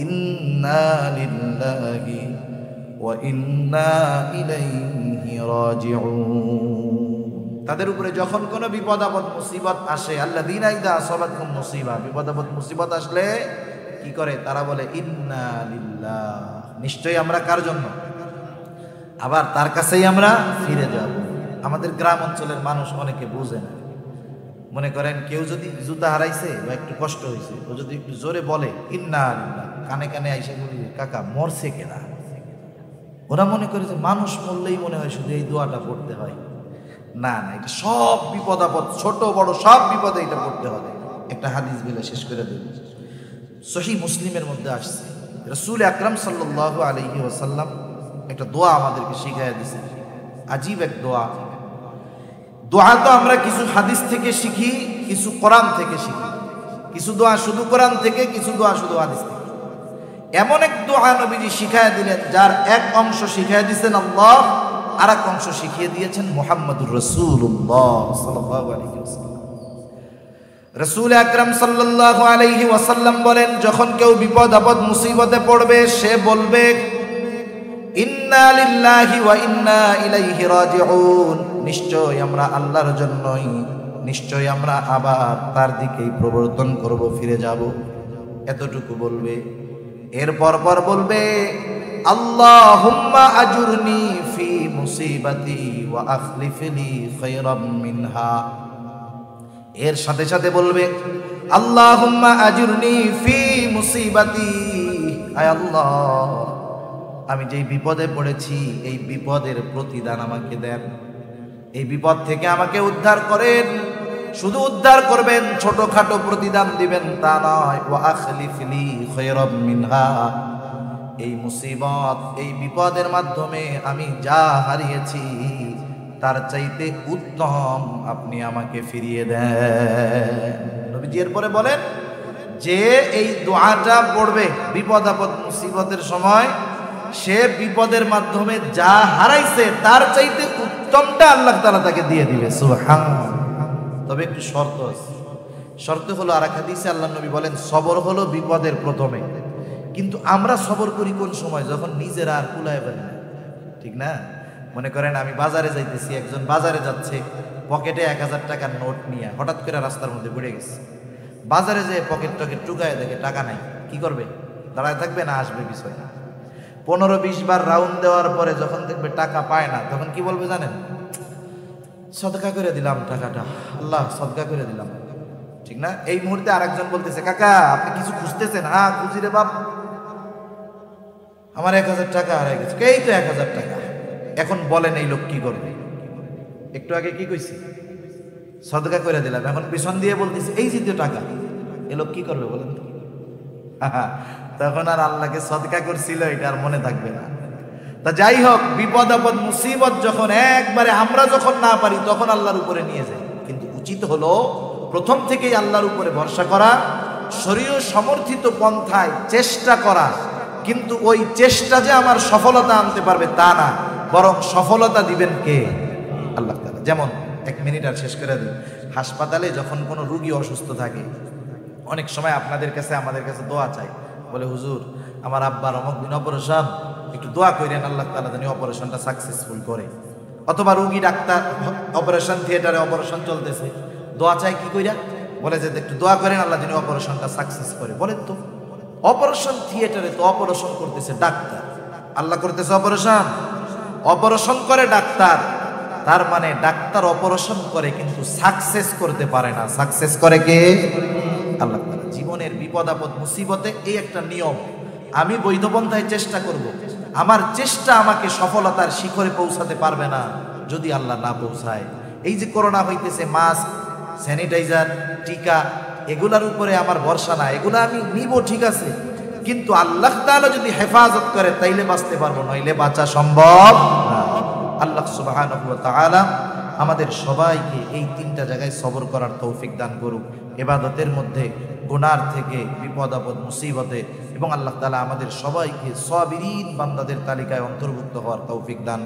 ইন্না লিল্লাহি ওয়া ইন্না ইলাইহি রাজিউন। তাদের উপরে যখন কোনো বিপদ আপদ মুসিবত আসে, আল্লাযীনা ইযা আসাবাতহুম মুসিবা, বিপদ আপদ মুসিবত আসলে কি করে? তারা বলে ইন্না লিল্লাহ, নিশ্চয়ই আমরা কার জন্য? আবার তার কাছেই আমরা ফিরে যাব। আমাদের গ্রাম অঞ্চলের মানুষ অনেকে বুঝে না। মনে করেন কেউ যদি জুতা হারাইছে বা একটু কষ্ট হয়েছে, ও যদি একটু জোরে বলে ইন্না লিল্লাহ, কানে কানে আইসা বলি কাকা মরছে কেনা, ওরা মনে করে যে মানুষ মরলেই মনে হয় শুধু এই দোয়াটা পড়তে হয়। না না, এটা সব বিপদ আপদ, ছোট বড় সব বিপদে এটা পড়তে হবে। একটা হাদিস বলে শেষ করে দেব। সহিহ মুসলিমের মধ্যে আসছে, রাসূল আকরাম সাল্লাল্লাহু আলাইহি ওয়াসাল্লাম একটা দোয়া আমাদেরকে শিখাইয়া দিয়েছেন। আজীব এক দোয়া। দোয়া তো আমরা কিছু হাদিস থেকে শিখি, কিছু কোরআন থেকে শিখি। কিছু দোয়া শুধু কোরআন থেকে, কিছু দোয়া শুধু হাদিস থেকে। এমন এক দোয়া নবীজি শিখাইয়া দিলেন, যার এক অংশ শিখাইয়া দিয়েছেন আল্লাহ, আর এক অংশ শিখিয়ে দিয়েছেন মুহাম্মদুর রাসূলুল্লাহ সাল্লাল্লাহু আলাইহি ওয়াসাল্লাম। রাসূল আকরাম সাল্লাল্লাহু আলাইহি ওয়াসাল্লাম বলেন, যখন কেউ বিপদ আপদ মুসিবতে পড়বে সে বলবে ইন্না লিল্লাহি ওয়া ইন্না ইলাইহি রাজিউন, নিশ্চয় আমরা আল্লাহর জন্যই, নিশ্চয় আমরা আবার তার দিকেই প্রবর্তন করব, ফিরে যাব। এতটুকু বলবে। এরপর পর বলবে আল্লাহুম্মা আজুরনি ফি মুসিবাতি ওয়া আখলিফলি খায়রাম মিনহা। এর সাথে সাথে বলবে আল্লাহুম্মা আজুরনি ফি মুসিবাতি, আয় আল্লাহ আমি যেই বিপদে পড়েছি এই বিপদের প্রতিদান আমাকে দেন, এই বিপদ থেকে আমাকে উদ্ধার করেন। শুধু উদ্ধার করবেন, ছোটখাটো প্রতিদান দিবেন তা নয়। ওয়া আখলিফলি খায়রাম মিনহা, এই মুসিবত এই বিপদের মাধ্যমে আমি যা হারিয়েছি তার চাইতে উত্তম আপনি আমাকে ফিরিয়ে দেন। নবীজি এরপরে বলেন যে এই দোয়াটা পড়বে বিপদ আপদ মুসিবতের সময়, সে বিপদের মাধ্যমে যা হারাইছে তার চাইতে উত্তমটা আল্লাহ তাআলা তাকে দিয়ে দিবে। সুবহানাল্লাহ। তবে একটু শর্ত আছে। শর্ত হলো, আর এক হাদিসে আল্লাহ নবী বলেন সবর হলো বিপদের প্রথমে। কিন্তু আমরা সবর করি কোন সময়? যখন নিজেরা আর কুলায় পারি না, ঠিক না? মনে করেন আমি বাজারে যাইতেছি, একজন বাজারে যাচ্ছে, পকেটে 1000 টাকার নোট নিয়ে হঠাৎ করে রাস্তার মধ্যে পড়ে গেছে। বাজারে যেয়ে পকেট টকেট টুকায় দেখে টাকা নাই, কি করবে? দাঁড়ায় থাকবে না আসবে বিষয়? 15-20 বার রাউন্ড দেওয়ার পরে যখন দেখবে টাকা পায় না, তখন কি বলবে জানেন? সদকা করে দিলাম টাকাটা, আল্লাহ সদকা করে দিলাম, ঠিক না? এই মুহূর্তে আরেকজন বলতেছে কাকা আপনি কিছু খুঁজতেছেন? হ্যাঁ খুঁজি রে বাপ, আমার 1000 টাকা হারিয়ে গেছে। এই তো 1000 টাকা। এখন বলেন এই লোক কি করবে? একটু আগে কি কইছি? সদকা করে দিলাম। এখন পিছন দিয়ে বলতেছে এই যে টাকা, এ লোক কি করবে বলেন তো? তখন আর আল্লাহকে সদকা করছিল এটা আর মনে থাকবে না। তা যাই হোক, বিপদ আপদ মুসিবত যখন একবারে আমরা যখন না পারি তখন আল্লাহর উপরে নিয়ে যাই। কিন্তু উচিত হলো প্রথম থেকেই আল্লাহর উপরে ভরসা করা, শরীয় সমর্থিত পন্থায় চেষ্টা করা। কিন্তু ওই চেষ্টা যে আমার সফলতা আনতে পারবে তা না, বরং সফলতা দিবেন কে? আল্লাহ তাআলা। যেমন 1 মিনিট আর শেষ করে দিই। হাসপাতালে যখন কোনো রুগী অসুস্থ থাকে, অনেক সময় আপনাদের কাছে আমাদের কাছে দোয়া চাই, বলে হুজুর আমার আব্বার অমুক দিন অপারেশন, একটু দোয়া করেন আল্লাহ তাআলা যেন অপারেশনটা সাকসেসফুল করে। অথবা রুগী ডাক্তার অপারেশন থিয়েটারে অপারেশন চলতেছে, দোয়া চাই কি কইরা? বলে যে একটু দোয়া করেন আল্লাহ যেন অপারেশনটা সাকসেস করে। বলেন তো, অপারেশন থিয়েটারে তো অপারেশন করতেছে ডাক্তার, আল্লাহ করতেছে অপারেশন? অপারেশন করে ডাক্তার, তার মানে ডাক্তার অপারেশন করে কিন্তু সাকসেস করতে পারে না। সাকসেস করে কে? আল্লাহ তাআলা। জীবনের বিপদ আপদ মুসিবতে এই একটা নিয়ম, আমি বৈধ পন্থায় চেষ্টা করব। আমার চেষ্টা আমাকে সফলতার শিখরে পৌঁছাতে পারবে না যদি আল্লাহ না পৌঁছায়। এই যে করোনা হইতেছে, মাস্ক, স্যানিটাইজার, টিকা, এগুলার উপরে আমার ভরসা না। এগুলো আমি নিব ঠিক আছে, কিন্তু আল্লাহ তাআলা যদি হেফাজত করে তাইলে বাঁচতে পারবো, নইলে বাঁচা সম্ভব না। আল্লাহ সুবহানাহু ওয়া তাআলা আমাদের সবাইকে এই 3টা জায়গায় সবর করার তৌফিক দান করুক। ইবাদতের মধ্যে, গুনার থেকে, বিপদ আপদ মুসিবতে, এবং আল্লাহ তাআলা আমাদের সবাইকে সাবিরিন বান্দাদের তালিকায় অন্তর্ভুক্ত হওয়ার তৌফিক দান